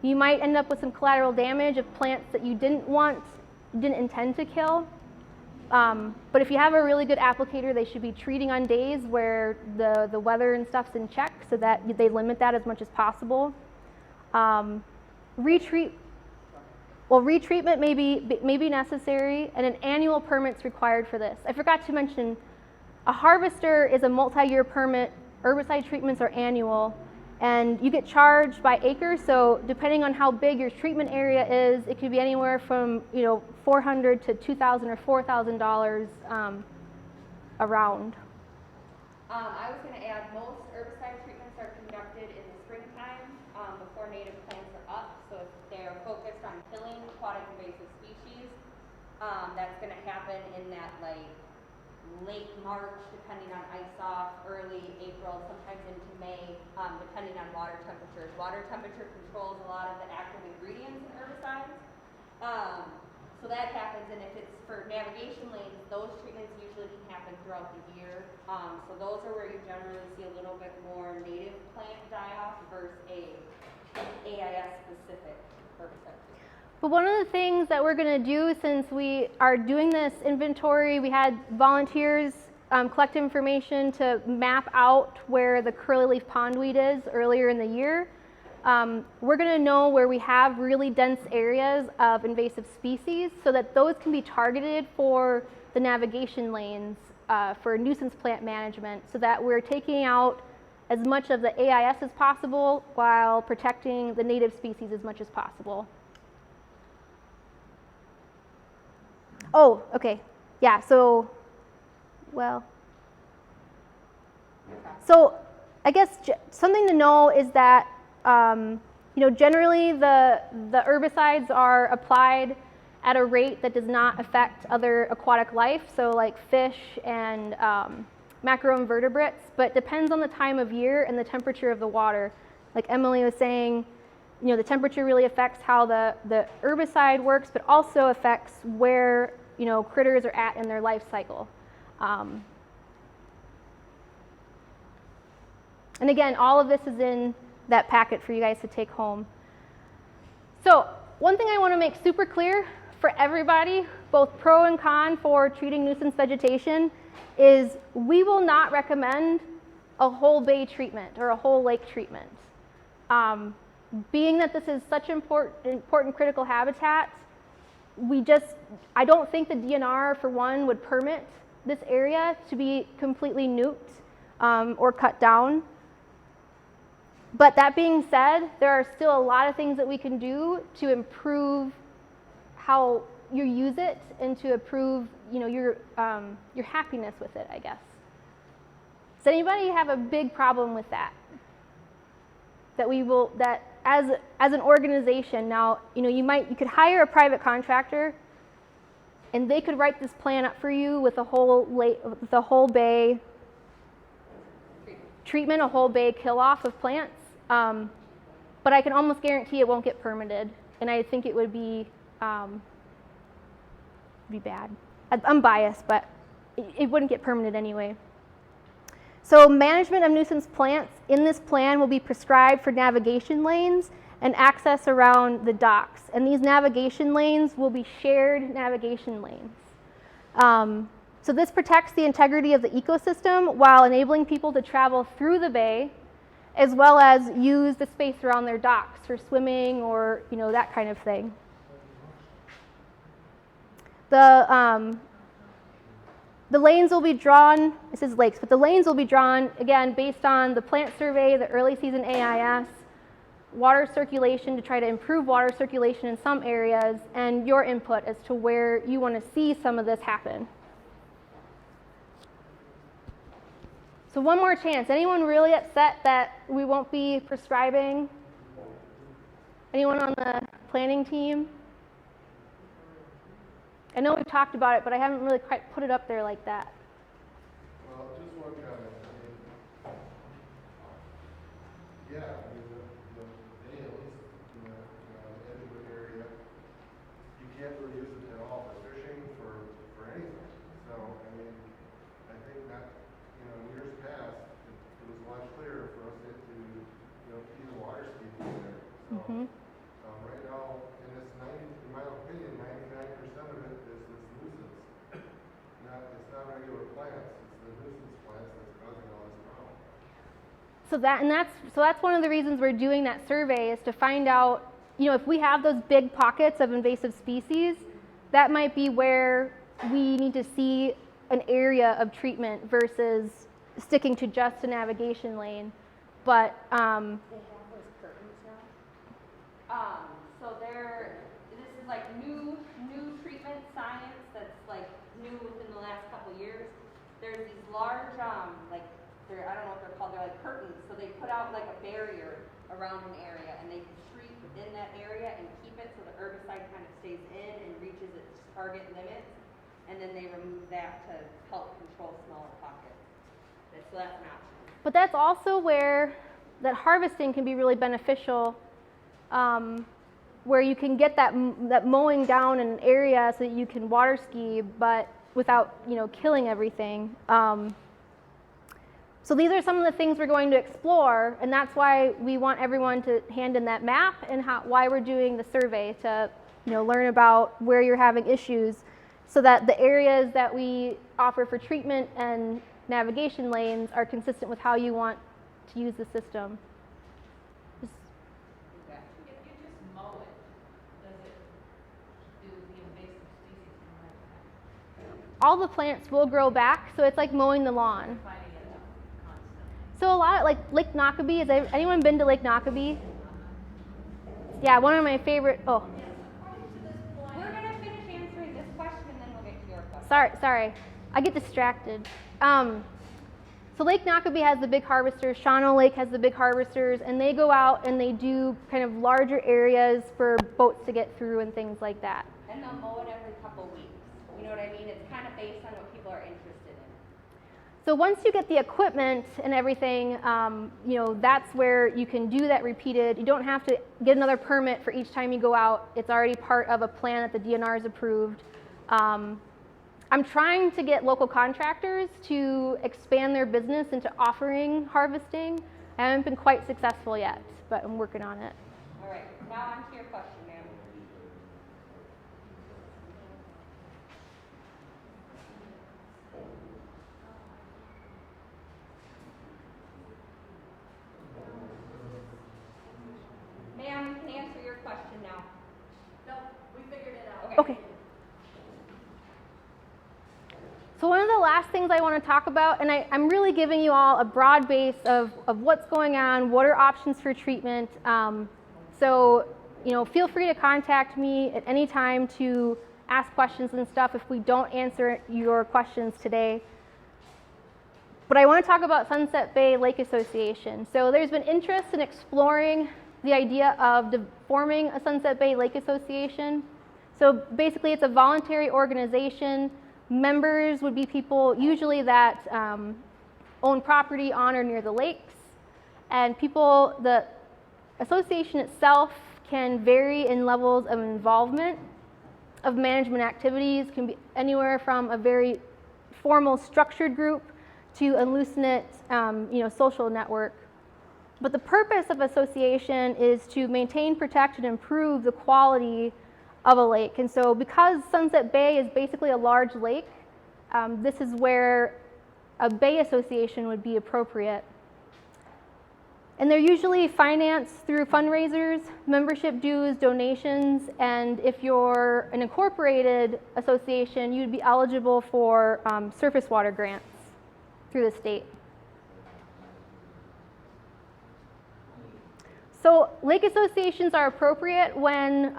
You might end up with some collateral damage of plants that you didn't intend to kill. But if you have a really good applicator, they should be treating on days where the weather and stuff's in check so that they limit that as much as possible. Retreatment may be necessary, and an annual permit's required for this. I forgot to mention, a harvester is a multi-year permit. Herbicide treatments are annual. And you get charged by acre, so depending on how big your treatment area is, it could be anywhere from $400 to $2,000 or $4,000 around. I was going to add, most herbicide treatments are conducted in the springtime before native plants are up. So if they're focused on killing aquatic invasive species, that's going to happen in that late March, depending on ice off, early April, sometimes into May, depending on water temperatures. Water temperature controls a lot of the active ingredients in herbicides. So that happens, and if it's for navigation lanes, those treatments usually can happen throughout the year. So those are where you generally see a little bit more native plant die-off versus a AIS-specific herbicide. But one of the things that we're going to do, since we are doing this inventory, we had volunteers collect information to map out where the curly leaf pondweed is earlier in the year. We're going to know where we have really dense areas of invasive species so that those can be targeted for the navigation lanes for nuisance plant management, so that we're taking out as much of the AIS as possible while protecting the native species as much as possible. Oh, okay. Yeah, so I guess something to know is that generally the herbicides are applied at a rate that does not affect other aquatic life, so like fish and macroinvertebrates, but depends on the time of year and the temperature of the water. Like Emily was saying, the temperature really affects how the herbicide works, but also affects where critters are at in their life cycle. And again, all of this is in that packet for you guys to take home. So one thing I want to make super clear for everybody, both pro and con for treating nuisance vegetation, is we will not recommend a whole bay treatment or a whole lake treatment. Being that this is such important critical habitat, I don't think the DNR, for one, would permit this area to be completely nuked or cut down. But that being said, there are still a lot of things that we can do to improve how you use it and to improve, your happiness with it, I guess. Does anybody have a big problem with that? That as an organization, now, you could hire a private contractor and they could write this plan up for you with a whole bay treatment, a whole bay kill off of plants. But I can almost guarantee it won't get permitted, and I think it would be bad. I'm biased, but it wouldn't get permitted anyway. So management of nuisance plants in this plan will be prescribed for navigation lanes and access around the docks. And these navigation lanes will be shared navigation lanes. So this protects the integrity of the ecosystem while enabling people to travel through the bay, as well as use the space around their docks for swimming or that kind of thing. The lanes will be drawn, this is lakes, but the lanes will be drawn, again, based on the plant survey, the early season AIS, water circulation to try to improve water circulation in some areas, and your input as to where you want to see some of this happen. So one more chance. Anyone really upset that we won't be prescribing? Anyone on the planning team? I know we've talked about it, but I haven't really quite put it up there like that. Well, just one comment. The bales in the Edgewood area, you can't really use it at all for fishing, for anything. So, I think that, years past, it was much clearer for us to keep the water speed there. So, right now, in my opinion, 99% of it is this nuisance. It's not regular plants, it's the nuisance plants that's causing all this problem. So that's one of the reasons we're doing that survey, is to find out, if we have those big pockets of invasive species, that might be where we need to see an area of treatment versus sticking to just a navigation lane. but They have those curtains now. So this is like new treatment science that's like new within the last couple of years. There's these large, I don't know what they're called, they're like curtains. So they put out like a barrier around an area and they can treat within that area and keep it so the herbicide kind of stays in and reaches its target limits. And then they remove that to help control smaller pockets. So that's an option. but that's also where that harvesting can be really beneficial, where you can get that mowing down an area so that you can water ski, but without killing everything. So these are some of the things we're going to explore, and that's why we want everyone to hand in that map and why we're doing the survey to learn about where you're having issues, so that the areas that we offer for treatment and navigation lanes are consistent with how you want to use the system. If you just mow it, does it do the invasive species come right back? All the plants will grow back, so it's like mowing the lawn. Fighting it constantly. So a lot, like Lake Nockabee, has anyone been to Lake Nockabee? Yeah, one of my favorite, We're gonna finish answering this question and then we'll get to your question. sorry, I get distracted. So Lake Nockabee has the big harvesters, Shawano Lake has the big harvesters, and they go out and they do kind of larger areas for boats to get through and things like that. And they'll mow it every couple weeks. You know what I mean? It's kind of based on what people are interested in. So once you get the equipment and everything, that's where you can do that repeated. You don't have to get another permit for each time you go out. It's already part of a plan that the DNR has approved. I'm trying to get local contractors to expand their business into offering harvesting. I haven't been quite successful yet, but I'm working on it. All right, now on to your question, ma'am. Ma'am, you can answer your question now. No, we figured it out. Okay. So one of the last things I want to talk about, and I'm really giving you all a broad base of what's going on, what are options for treatment. So feel free to contact me at any time to ask questions and stuff if we don't answer your questions today. But I want to talk about Sunset Bay Lake Association. So there's been interest in exploring the idea of forming a Sunset Bay Lake Association. So basically it's a voluntary organization. Members would be people usually that own property on or near the lakes. And the association itself can vary in levels of involvement of management activities, can be anywhere from a very formal structured group to a loose-knit social network. But the purpose of association is to maintain, protect, and improve the quality of a lake. And so because Sunset Bay is basically a large lake, this is where a bay association would be appropriate. And they're usually financed through fundraisers, membership dues, donations, and if you're an incorporated association, you'd be eligible for surface water grants through the state. So lake associations are appropriate when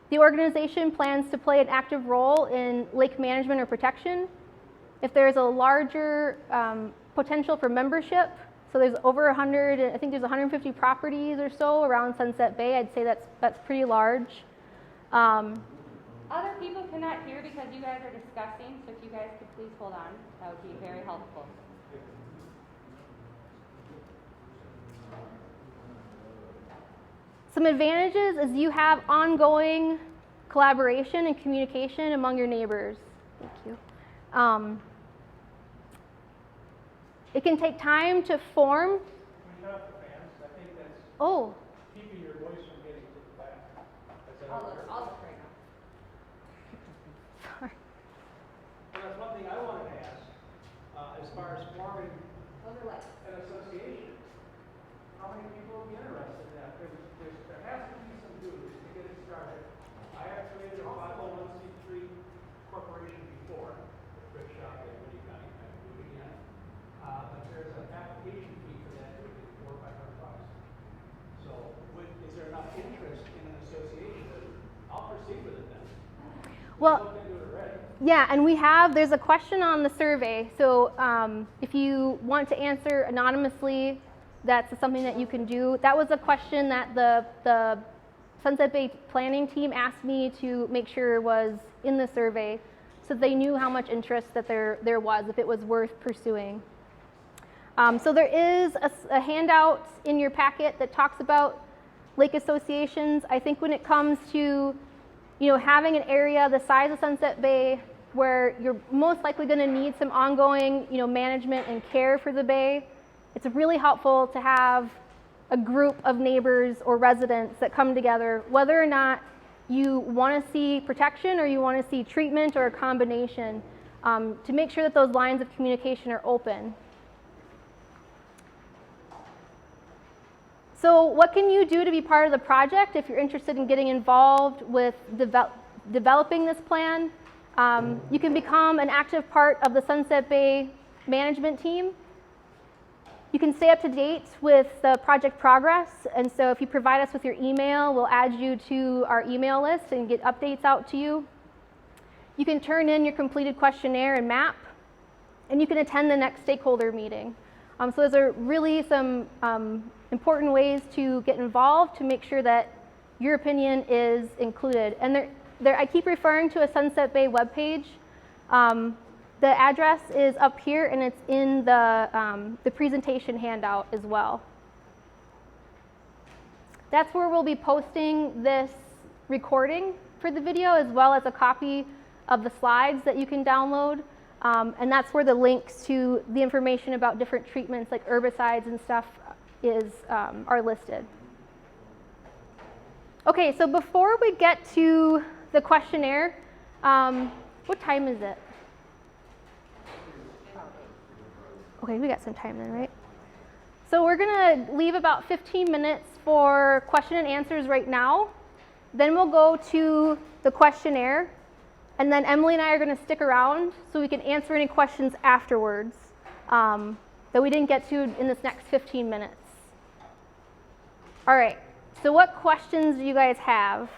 the organization plans to play an active role in lake management or protection. If there's a larger potential for membership, so there's over 100, I think there's 150 properties or so around Sunset Bay, I'd say that's pretty large. Other people cannot hear because you guys are discussing, so if you guys could please hold on, that would be very helpful. Some advantages is you have ongoing collaboration and communication among your neighbors. Thank you. It can take time to form. Can we shut off the fans? I think that's Oh, keeping your voice from getting to the back. I'll look right now. sorry. And that's one thing I wanted to ask, as far as forming Those are lights. an association. How many people would be interested in that? There has to be some dues to get it started. I have created a 501c3 corporation before, with Rich Shop and Woody County, I do it again. But there's an application fee for that too, to Well, yeah, and there's a question on the survey. So if you want to answer anonymously, that's something that you can do. That was a question that the Sunset Bay planning team asked me to make sure was in the survey so they knew how much interest that there was, if it was worth pursuing. So there is a handout in your packet that talks about lake associations. I think when it comes to having an area the size of Sunset Bay where you're most likely going to need some ongoing management and care for the bay, it's really helpful to have a group of neighbors or residents that come together, whether or not you want to see protection or you want to see treatment or a combination, to make sure that those lines of communication are open. So what can you do to be part of the project if you're interested in getting involved with developing this plan? You can become an active part of the Sunset Bay management team. You can stay up to date with the project progress, and so if you provide us with your email, we'll add you to our email list and get updates out to you. You can turn in your completed questionnaire and map, and you can attend the next stakeholder meeting. So those are really some important ways to get involved to make sure that your opinion is included. And I keep referring to a Sunset Bay webpage. The address is up here, and it's in the presentation handout as well. That's where we'll be posting this recording for the video, as well as a copy of the slides that you can download. And that's where the links to the information about different treatments like herbicides and stuff are listed. Okay, so before we get to the questionnaire, what time is it? Okay, we got some time then, right? So we're gonna leave about 15 minutes for question and answers right now. Then we'll go to the questionnaire, and then Emily and I are gonna stick around so we can answer any questions afterwards that we didn't get to in this next 15 minutes. All right, so what questions do you guys have?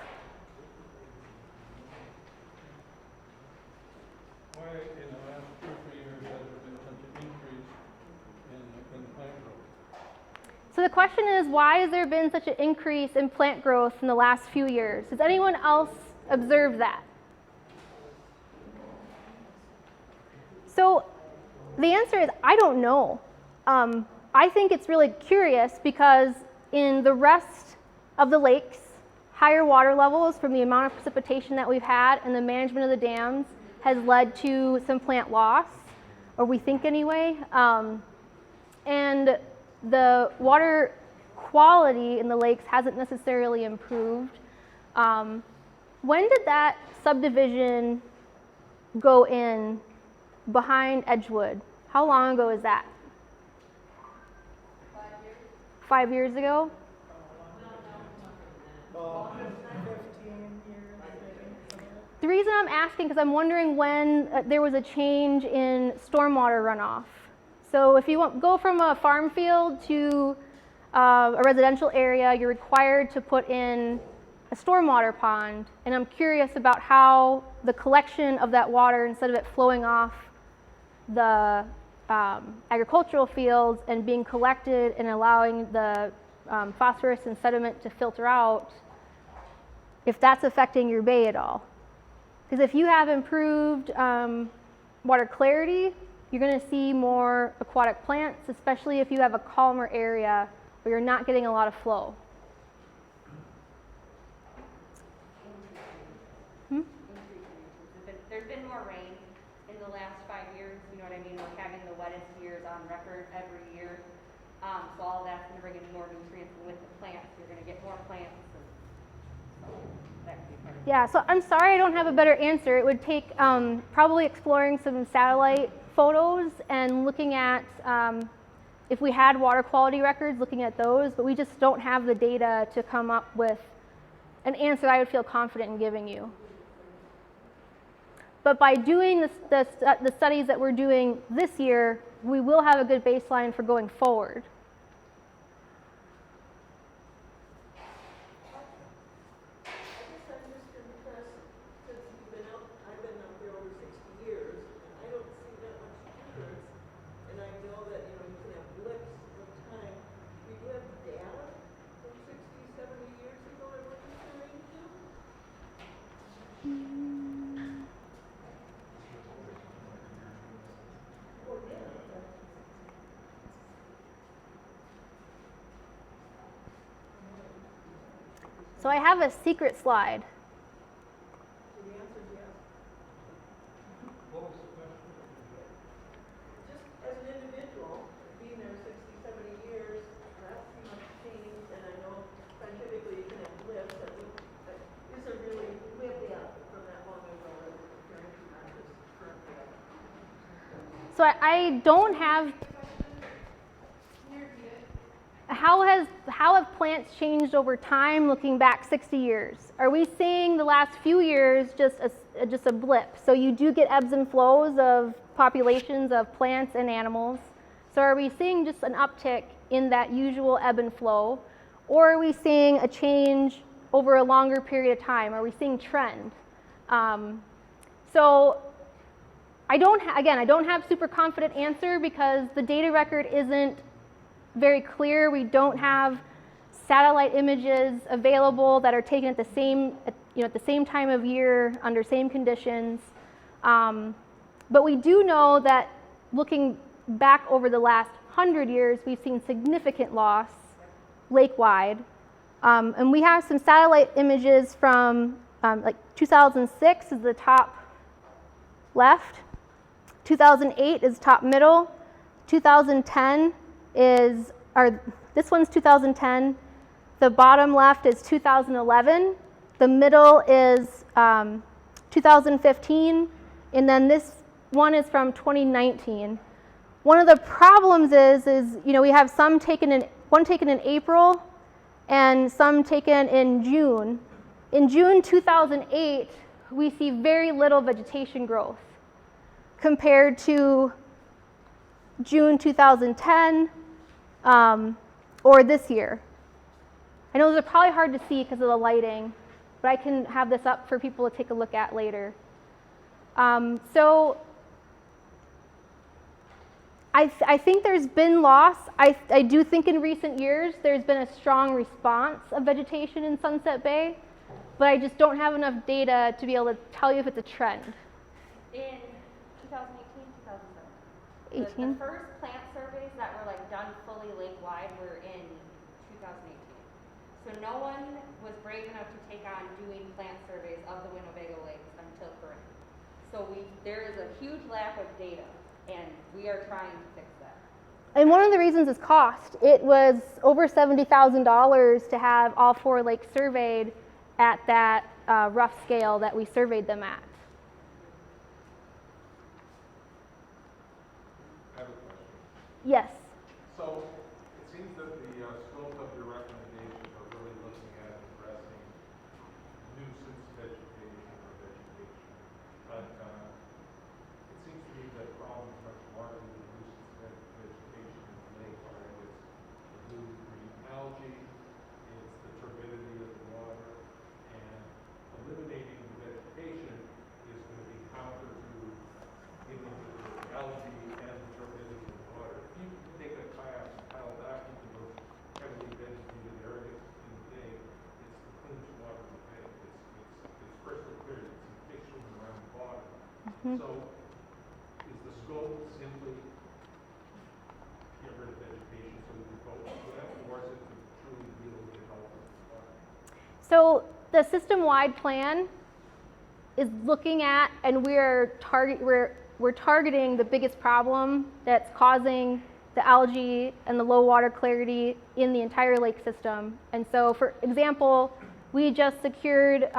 Why in the last 2 or 3 years has there been such an increase in plant growth? So the question is, why has there been such an increase in plant growth in the last few years? Has anyone else observed that? So the answer is, I don't know. I think it's really curious because in the rest of the lakes, higher water levels from the amount of precipitation that we've had and the management of the dams has led to some plant loss, or we think anyway. And the water quality in the lakes hasn't necessarily improved. When did that subdivision go in behind Edgewood? How long ago is that? 5 years ago? 15 years, maybe. The reason I'm asking, because I'm wondering when there was a change in stormwater runoff. So if you go from a farm field to a residential area, you're required to put in a stormwater pond. And I'm curious about how the collection of that water, instead of it flowing off the agricultural fields and being collected and allowing the phosphorus and sediment to filter out, if that's affecting your bay at all. Because if you have improved water clarity, you're going to see more aquatic plants, especially if you have a calmer area where you're not getting a lot of flow. There's been more rain in the last 5 years, you know what I mean? We're having the wettest years on record every year. So all of that's going to bring in more nutrients, and with the plants, you're going to get more plants. So that could be part of it. Yeah, so I'm sorry I don't have a better answer. It would take probably exploring some satellite photos and looking at if we had water quality records, looking at those, but we just don't have the data to come up with an answer I would feel confident in giving you. But by doing the studies that we're doing this year, we will have a good baseline for going forward. I guess I'm just impressed since you've been So I have a secret slide. So the answer is yes. What was the question? Just as an individual, being there 60, 70 years, not too much change, and I know scientifically you can have blips that isn't really way up from that long ago that we're comparing to not this current data. So I don't have. How have plants changed over time looking back 60 years? Are we seeing the last few years just a blip? So you do get ebbs and flows of populations of plants and animals. So are we seeing just an uptick in that usual ebb and flow? Or are we seeing a change over a longer period of time? Are we seeing trend? So I don't have super confident answer because the data record isn't very clear. We don't have satellite images available that are taken at the same time of year under same conditions. But we do know that looking back over the last 100 years, we've seen significant loss lake-wide. And we have some satellite images from like 2006 is the top left, 2008 is top middle, 2010 is, this one's 2010, the bottom left is 2011, the middle is 2015, and then this one is from 2019. One of the problems is we have some one taken in April and some taken in June. In June 2008, we see very little vegetation growth compared to June 2010 or this year. I know those are probably hard to see because of the lighting, but I can have this up for people to take a look at later. So I think there's been loss. I do think in recent years there's been a strong response of vegetation in Sunset Bay, but I just don't have enough data to be able to tell you if it's a trend. In 2018, 2017. 18? The first plant surveys that were done fully lake-wide were in 2018. So no one was brave enough to take on doing plant surveys of the Winnebago lakes until current. So there is a huge lack of data, and we are trying to fix that. And one of the reasons is cost. It was over $70,000 to have all 4 lakes surveyed at that rough scale that we surveyed them at. I have a question. Yes. So it seems that the scope of your recommendations are really looking at addressing nuisance vegetation or vegetation. But it seems to me that the problem is much larger than nuisance vegetation in the lake, right? It's the blue-green algae, it's the turbidity of the water, and eliminating the vegetation is going to be counter to dealing with the algae and the turbidity of the water. If you take a kayak and paddle back into those heavily vegetated areas in the bay, it's the cleanest water in the bay. It's crystal clear. You can see fish swimming around the bottom. So is the scope simply get rid of vegetation so we can focus on that, or is it to truly deal with the health of the water? So the system-wide plan is looking at, and we're targeting the biggest problem that's causing the algae and the low water clarity in the entire lake system. And so, for example, we just secured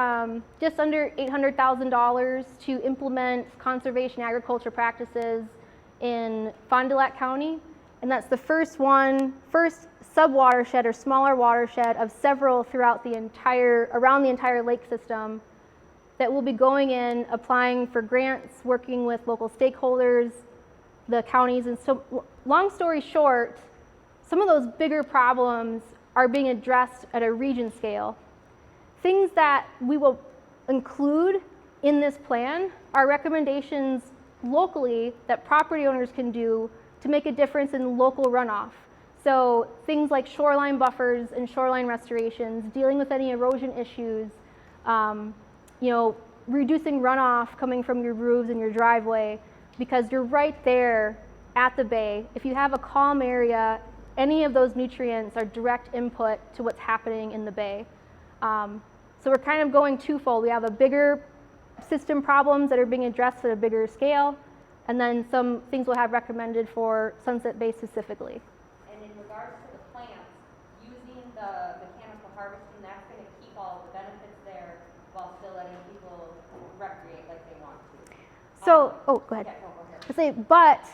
just under $800,000 to implement conservation agriculture practices in Fond du Lac County, and that's the first sub-watershed or smaller watershed of several throughout around the entire lake system that will be going in, applying for grants, working with local stakeholders, the counties. And so, long story short, some of those bigger problems are being addressed at a region scale. Things that we will include in this plan are recommendations locally that property owners can do to make a difference in local runoff. So things like shoreline buffers and shoreline restorations, dealing with any erosion issues, reducing runoff coming from your roofs and your driveway, because you're right there at the bay. If you have a calm area, any of those nutrients are direct input to what's happening in the bay. So we're kind of going twofold. We have a bigger system problems that are being addressed at a bigger scale, and then some things we'll have recommended for Sunset Bay specifically. And in regards to the plants, using the mechanical harvesting, that's going to keep all the benefits there while still letting people recreate like they want to. So, oh, go ahead. Yeah, go ahead. I say, but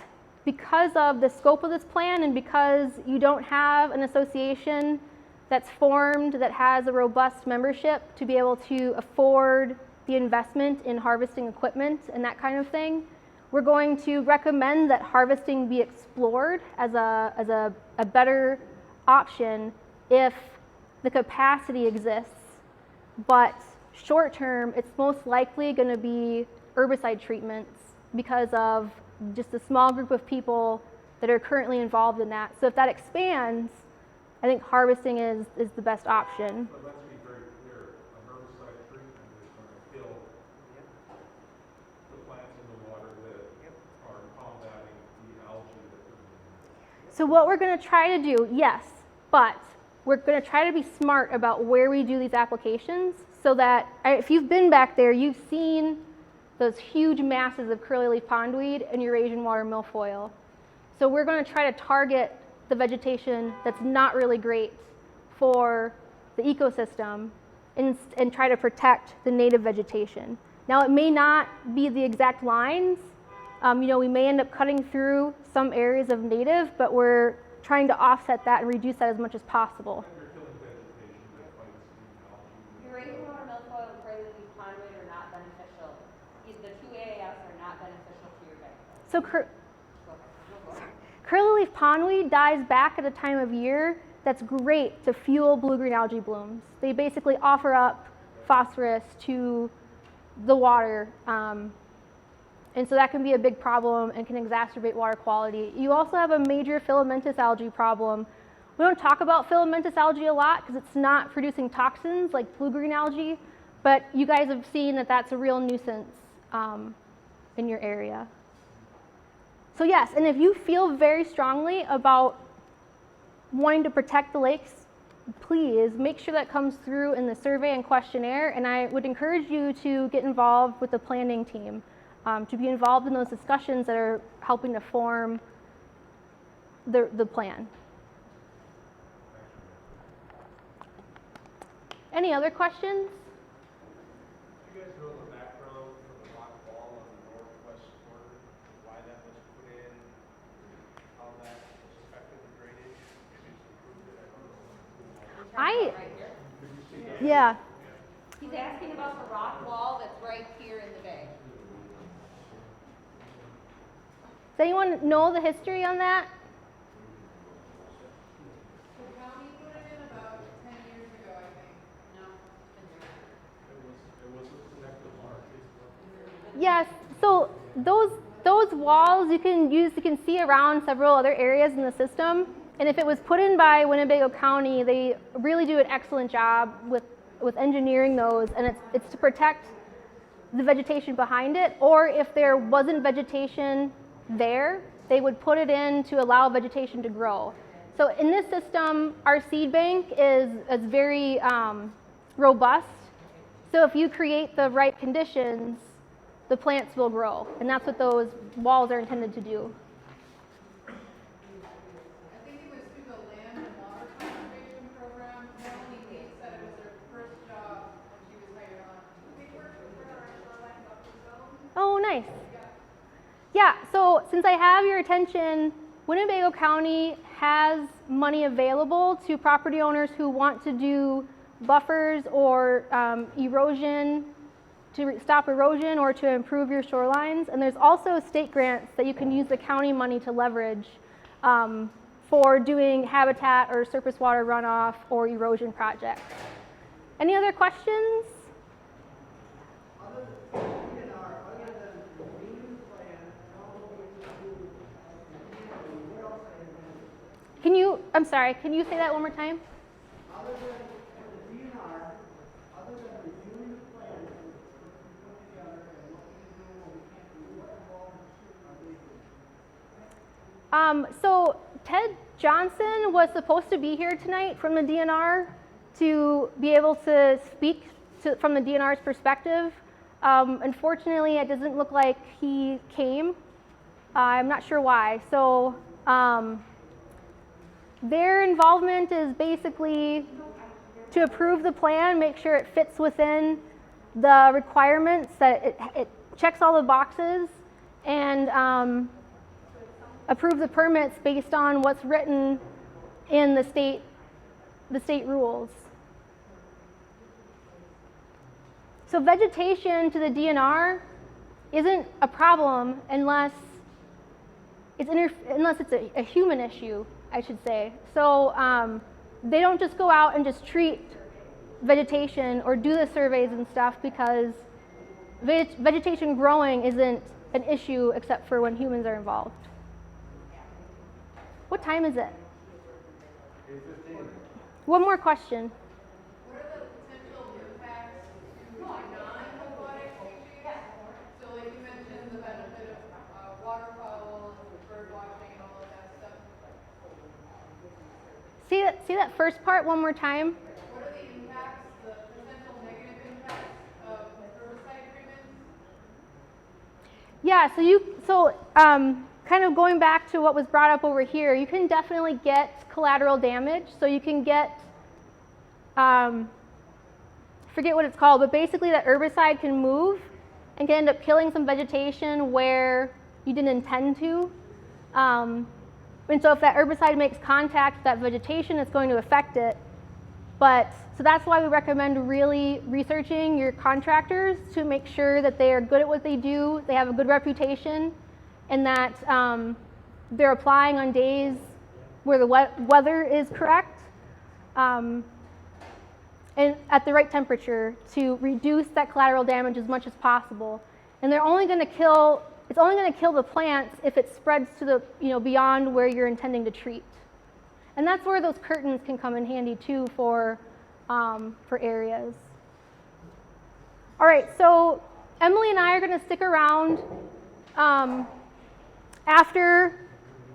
because of the scope of this plan and because you don't have an association that's formed that has a robust membership to be able to afford the investment in harvesting equipment and that kind of thing, we're going to recommend that harvesting be explored as a better option if the capacity exists. But short term, it's most likely going to be herbicide treatments because of just a small group of people that are currently involved in that. So if that expands, I think harvesting is the best option. But let's be very clear, a herbicide treatment is going to kill the plants in the water that are combating the algae that they're. So what we're going to try to do, yes, but we're going to try to be smart about where we do these applications so that if you've been back there, you've seen those huge masses of curly leaf pondweed and Eurasian water milfoil. So we're going to try to target the vegetation that's not really great for the ecosystem and try to protect the native vegetation. Now it may not be the exact lines. We may end up cutting through some areas of native, but we're trying to offset that and reduce that as much as possible. You're killing vegetation that fights the algae. Eurasian water milfoil and curly leaf pondweed are not beneficial. The two AAFs are not beneficial to your vegetation. So curly leaf pondweed dies back at a time of year that's great to fuel blue-green algae blooms. They basically offer up phosphorus to the water, and so that can be a big problem and can exacerbate water quality. You also have a major filamentous algae problem. We don't talk about filamentous algae a lot because it's not producing toxins like blue-green algae, but you guys have seen that that's a real nuisance in your area. So yes, and if you feel very strongly about wanting to protect the lakes, please make sure that comes through in the survey and questionnaire, and I would encourage you to get involved with the planning team, to be involved in those discussions that are helping to form the plan. Any other questions? Do you guys know the background for the rock wall on the northwest corner, why that was put in, how that was affected the drainage? Maybe it's improved it, I don't know. Right here. Yeah. He's asking about the rock wall that's right here in the bay. Does anyone know the history on that? The county put it in about 10 years ago, I think. No. It was a connected mark. Yes, so those walls you can see around several other areas in the system, and if it was put in by Winnebago County, they really do an excellent job with engineering those, and it's to protect the vegetation behind it, or if there wasn't vegetation there, they would put it in to allow vegetation to grow. So in this system, our seed bank is very robust. So if you create the right conditions, the plants will grow, and that's what those walls are intended to do. I think it was through the Land and Water Conservation Program. Melanie Lee said it was her first job when she was hired on. We worked with her on our shoreline buffer zone. Oh, nice. Yeah, so since I have your attention, Winnebago County has money available to property owners who want to do buffers or erosion, to stop erosion or to improve your shorelines. And there's also state grants that you can use the county money to leverage for doing habitat or surface water runoff or erosion projects. Any other questions? Can you, I'm sorry, can you say that one more time? Other than for the DNR, other than reviewing the plan and putting together and what we can do and what we can't do, what involvement are they doing? So Ted Johnson was supposed to be here tonight from the DNR, to be able to speak from the DNR's perspective. Unfortunately, it doesn't look like he came. I'm not sure why. So their involvement is basically to approve the plan, make sure it fits within the requirements, that it checks all the boxes, and approve the permits based on what's written in the state rules. So vegetation to the DNR isn't a problem unless it's a human issue, I should say. So they don't just go out and just treat vegetation or do the surveys and stuff, because vegetation growing isn't an issue except for when humans are involved. What time is it? 8:15. One more question. What are the potential impacts to non-aquatic species? So like you mentioned the benefit of waterfowl, bird watching, and all of that stuff. See that first part one more time? What are the impacts, the potential negative impacts of herbicide treatments? Yeah, so kind of going back to what was brought up over here, you can definitely get collateral damage. So you can get, forget what it's called, but basically that herbicide can move and can end up killing some vegetation where you didn't intend to. And so if that herbicide makes contact with that vegetation, it's going to affect it. So that's why we recommend really researching your contractors to make sure that they are good at what they do, they have a good reputation, and that they're applying on days where the weather is correct, and at the right temperature to reduce that collateral damage as much as possible. And they're only going to kill, it's only going to kill the plants if it spreads to the, beyond where you're intending to treat. And that's where those curtains can come in handy too for areas. All right, so Emily and I are going to stick around after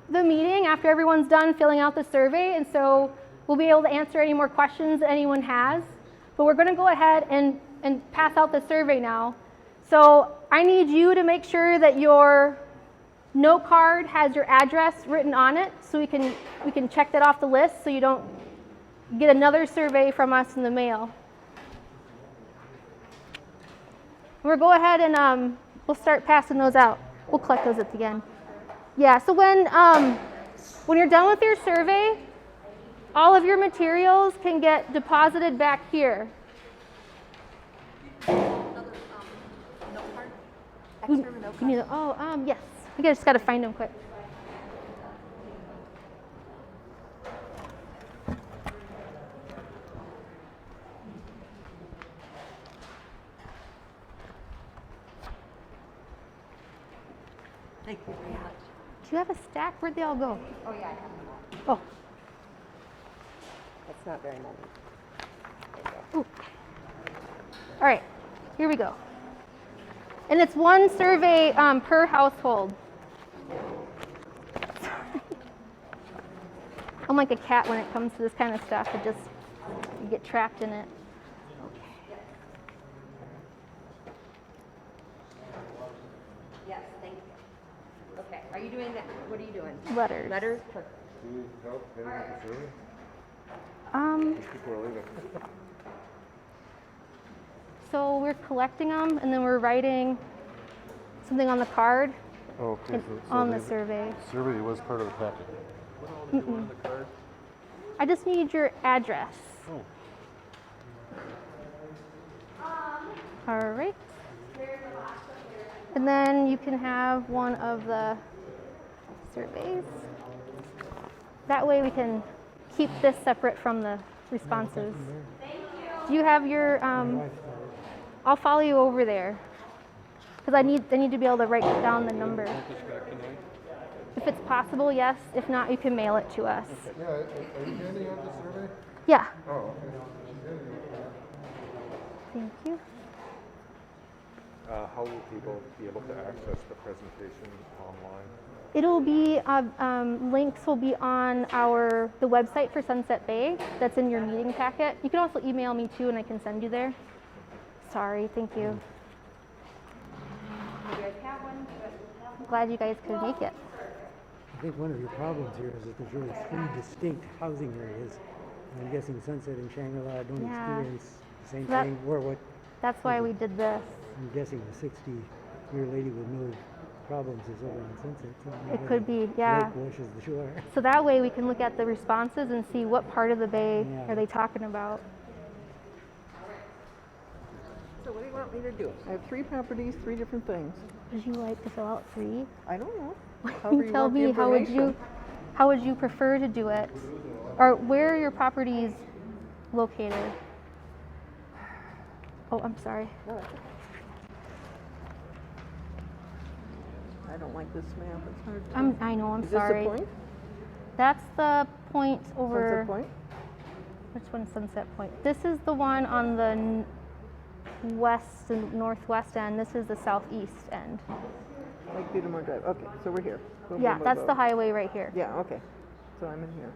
the meeting, after everyone's done filling out the survey, and so we'll be able to answer any more questions that anyone has. But we're going to go ahead and pass out the survey now. So I need you to make sure that your note card has your address written on it, so we can check that off the list so you don't get another survey from us in the mail. We'll go ahead and we'll start passing those out. We'll collect those at the end. Yeah, so when you're done with your survey, all of your materials can get deposited back here. Yes. I just got to find them quick. Thank you very much. Do you have a stack? Where'd they all go? Oh, yeah, I have them all. Oh. That's not very many. Ooh. All right, here we go. And it's one survey per household. I'm like a cat when it comes to this kind of stuff. You get trapped in it. Yes, thank you. Okay, are you doing that? What are you doing? Letters. Letters? Perfect. Do you need help getting the survey? People are leaving. So we're collecting them, and then we're writing something on the card Oh, okay. and So on the survey. survey was part of the packet. I just need your address. Oh. All right. And then you can have one of the surveys. That way we can keep this separate from the responses. Do you have your, I'll follow you over there. Because I need to be able to write down the number. If it's possible, yes. If not, you can mail it to us. Yeah, are you handing out the survey? Yeah. Oh, okay. She's handing it. Thank you. How will people be able to access the presentation online? It'll be, links will be on the website for Sunset Bay that's in your meeting packet. You can also email me too and I can send you there. Sorry, thank you. You guys have one? I'm glad you guys could make it. I think one of your problems here is that there's really three distinct housing areas. I'm guessing Sunset and Shangri-La don't Yeah. experience the same That- thing, or what, That's why we did this. I'm guessing the 60-year lady with no problems is over on Sunset. So maybe It could the be, yeah. Lake washes the shore. So that way we can look at the responses and see what part of the bay Yeah. are they talking about. So what do you want me to do? I have 3 properties, 3 different things. Would you like to fill out 3? I don't know. You However you tell want the me how information. would you prefer to do it? Or where are your properties located? Oh, I'm sorry. No, that's okay. I don't like this map, it's hard to. I know, I'm Is sorry. this the point? That's the point over. Sunset Point? Which one's Sunset Point? This is the one on the west and northwest end. This is the southeast end. Like Petermore Drive, okay, so we're here. Boom, Yeah, boom, boom, that's the boom. highway right here. Yeah, okay, so I'm in here.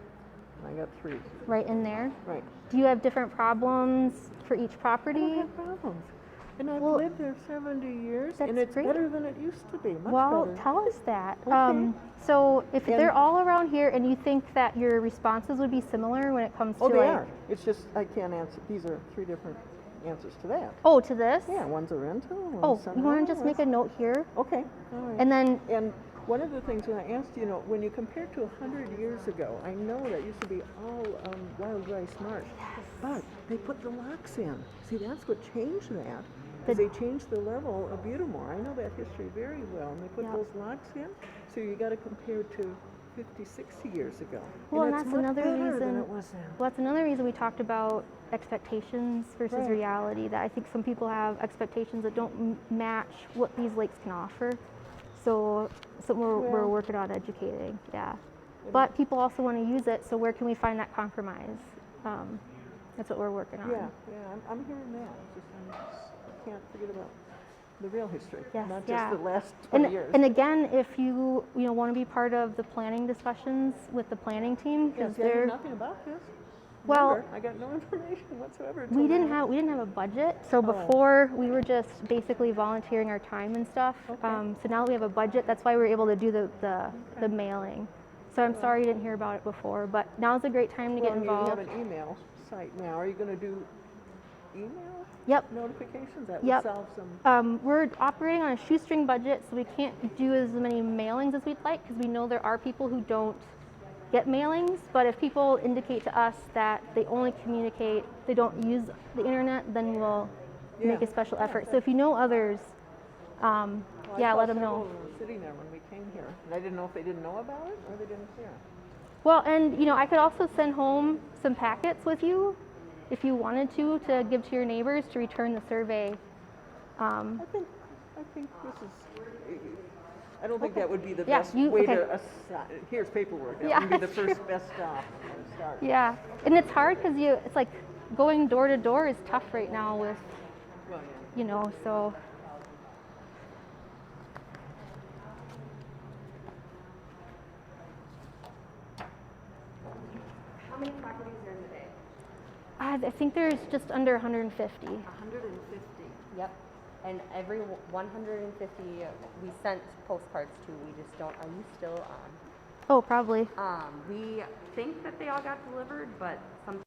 I got 3, Right in there. right. Do you have different problems for each I don't property? have problems. And I've Well, lived there 70 years, that's and it's great. better than it used to be, much Well, better. tell us that. Okay. So if And- they're all around here and you think that your responses would be similar when it comes to Oh, they like, are. It's just, I can't answer, these are 3 different answers to that. oh, to this? Yeah, one's a rental, Oh, one's you want to just make a note here? Okay, all right. And then, And one of the things when I asked, when you compare to 100 years ago, I know that used to be all wild rice marsh, but they put the locks in. See, that's what changed that. The- Is they changed the level of Butamore. I know that history very well, and they put Yep. those locks in. So you got to compare to 50, 60 years ago. well, and it's that's much another better than reason. it was then. Well, that's another reason we talked about expectations versus Right. reality. That I think some people have expectations that don't match what these lakes can offer. So, we're Well- working on educating. Yeah, but people also want to use it. So where can we find that compromise? That's what we're working on. Yeah, I'm hearing that. It's just, I can't forget about the real history, Yes, not just yeah. the last 20 years. And again, if you want to be part of the planning discussions with the planning team, Yeah, because see, I knew they're nothing about this. well, Remember, I got no information whatsoever. we until didn't now. have a budget. So Oh. before we were just basically volunteering our time and stuff. Okay. So now that we have a budget, that's why we were able to do the mailing. So I'm sorry you didn't hear about it before, but now's a great time to get Well, involved. you have an email site now. Are you going to do email Yep. notifications? That Yep. would solve some. We're operating on a shoestring budget, so we can't do as many mailings as we'd like because we know there are people who don't get mailings. But if people indicate to us that they only communicate, they don't use the internet, then we'll make Yeah. a special effort. So if you know others, Well, yeah, I let saw them know. several of them sitting there when we came here. And I didn't know if they didn't know about it or they didn't care. Well, and I could also send home some packets with you if you wanted to give to your neighbors to return the survey. I think this is. I don't think that would be the Yeah, best you- way okay. to. Here's paperwork. That Yeah, would be the that's first true. best stop to start. Yeah, and it's hard because it's like going door to door is tough right now with, Well, yeah. so. How many properties are in the bay? I think there's just under 150. 150. Yep. And every 150 we sent postcards to, we just don't, are you still on? Oh, probably. We think that they all got delivered, but some